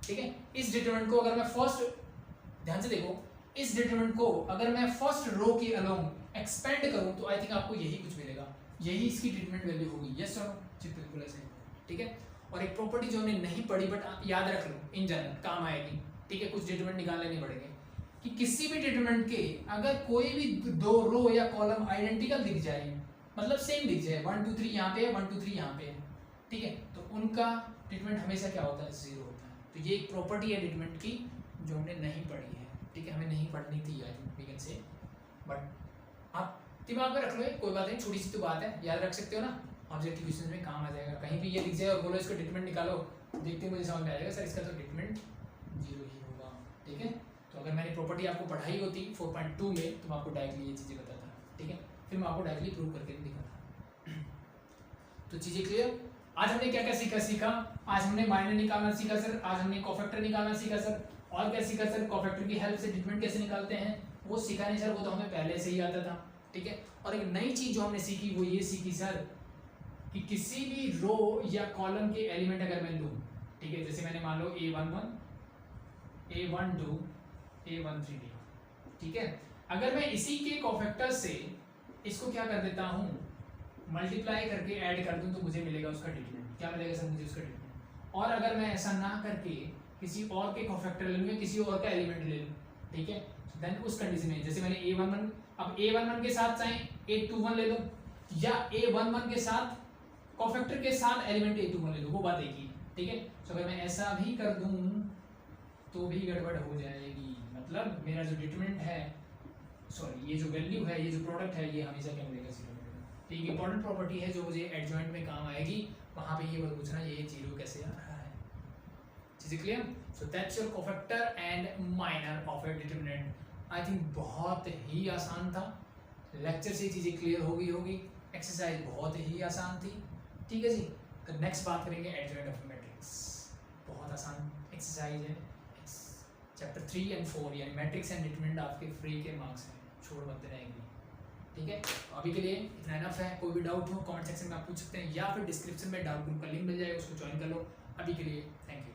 ठीक है। इस डिटरमिनेंट को अगर मैं फर्स्ट, ध्यान से देखो, इस डिटरमिनेंट को अगर मैं फर्स्ट रो के अलोंग एक्सपेंड करूं तो आई थिंक आपको यही कुछ मिलेगा, यही इसकी डिटरमिनेंट वैल्यू होगी। यस सर, जी बिल्कुल ऐसे, ठीक है। और एक प्रॉपर्टी जो हमने नहीं पढ़ी बट आप याद रख लो, इन जनरल काम आएगी, ठीक है, कुछ डिटरमिनेंट निकालने नहीं पड़ेंगे, कि किसी भी डिटरमिनेंट के अगर कोई भी दो रो या कॉलम आइडेंटिकल दिख जाए, मतलब सेम दिख जाए, 1 2 3 यहाँ पे है, 1 2 3 यहाँ पे है, ठीक है, तो उनका डिटरमिनेंट हमेशा क्या होता है? 0 होता है। तो ये एक प्रॉपर्टी है डिटरमिनेंट की जो हमने नहीं पढ़ी है, ठीक है, हमें नहीं पढ़नी थी I think we can say, but आप दिमाग में रख लो, कोई बात नहीं, छोटी सी तो बात है, याद रख सकते हो ना, ऑब्जेक्टिव क्वेश्चन में काम आ जाएगा। कहीं भी ये दिख जाए और बोलो इसको डिटरमिनेंट निकालो, देखते मुझे समझ में आ जाएगा सर इसका तो डिटरमिनेंट 0 ही होगा, ठीक है। तो अगर मैंने प्रॉपर्टी आपको पढ़ाई होती 4.2 में तो मैं आपको डायरेक्टली ये चीज़ें बताता, ठीक है, फिर मैं आपको डायरेक्टली प्रूव करके दिखाता। तो चीज़ें क्लियर? आज हमने क्या क्या सीखा? आज हमने माइनर निकालना सीखा सर, आज हमने कोफैक्टर निकालना सीखा सर, और क्या सीखा सर? कोफैक्टर की हेल्प से डिटरमिनेंट कैसे निकालते हैं वो सीखा नहीं सर, वो तो हमें पहले से ही आता था, ठीक है। और एक नई चीज़ जो हमने सीखी वो ये सीखी सर कि किसी भी रो या कॉलम के एलिमेंट अगर मैं लूँ, ठीक है, जैसे मैंने मान लो A11 A12 A13 लिया, ठीक है, अगर मैं इसी के कोफैक्टर से इसको क्या कर देता हूँ, मल्टीप्लाई करके ऐड कर दूँ तो मुझे मिलेगा उसका डिटरमिनेंट। क्या मिलेगा सर? मुझे उसका डिटरमिनेंट। और अगर मैं ऐसा ना करके किसी और के कोफैक्टर ले लूँ या किसी और का एलिमेंट ले लूँ, ठीक है, देन उस कंडीशन में जैसे मैंने A11, अब A11 के साथ चाहे A21 ले लो या A11 के साथ कोफैक्टर के साथ एलिमेंट A21 ले लो, वो बात एक ही, ठीक है। तो अगर मैं ऐसा भी कर दूं तो भी गड़बड़ हो जाएगी, मतलब मेरा जो डिटरमिनेंट है, सॉरी ये जो वैल्यू है, ये जो प्रोडक्ट है, ये हमेशा क्या मिलेगा? 0 मिलेगा। तो एक इंपॉर्टेंट प्रॉपर्टी है जो मुझे एडजॉइंट में काम आएगी, वहाँ पे ये बात पूछना ये 0 कैसे आ रहा है। चीज़ें clear? So that's your cofactor and minor of a determinant I think बहुत ही आसान था, लेक्चर से चीज़ें क्लियर हो गई होगी, एक्सरसाइज बहुत ही आसान थी। ठीक है जी, तो नेक्स्ट बात करेंगे एडजॉइंट ऑफ मैट्रिक्स। बहुत आसान एक्सरसाइज है, चैप्टर 3 और 4 यानी मैट्रिक्स एंड डिटरमिनेंट आपके फ्री के मार्क्स हैं, छोड़ मत देना एक भी। ठीक है, तो अभी के लिए इतना इनफ है। कोई भी डाउट हो कमेंट सेक्शन में आप पूछ सकते हैं, या फिर डिस्क्रिप्शन में डाउट ग्रुप का लिंक मिल जाएगा, उसको ज्वाइन कर लो। अभी के लिए थैंक यू।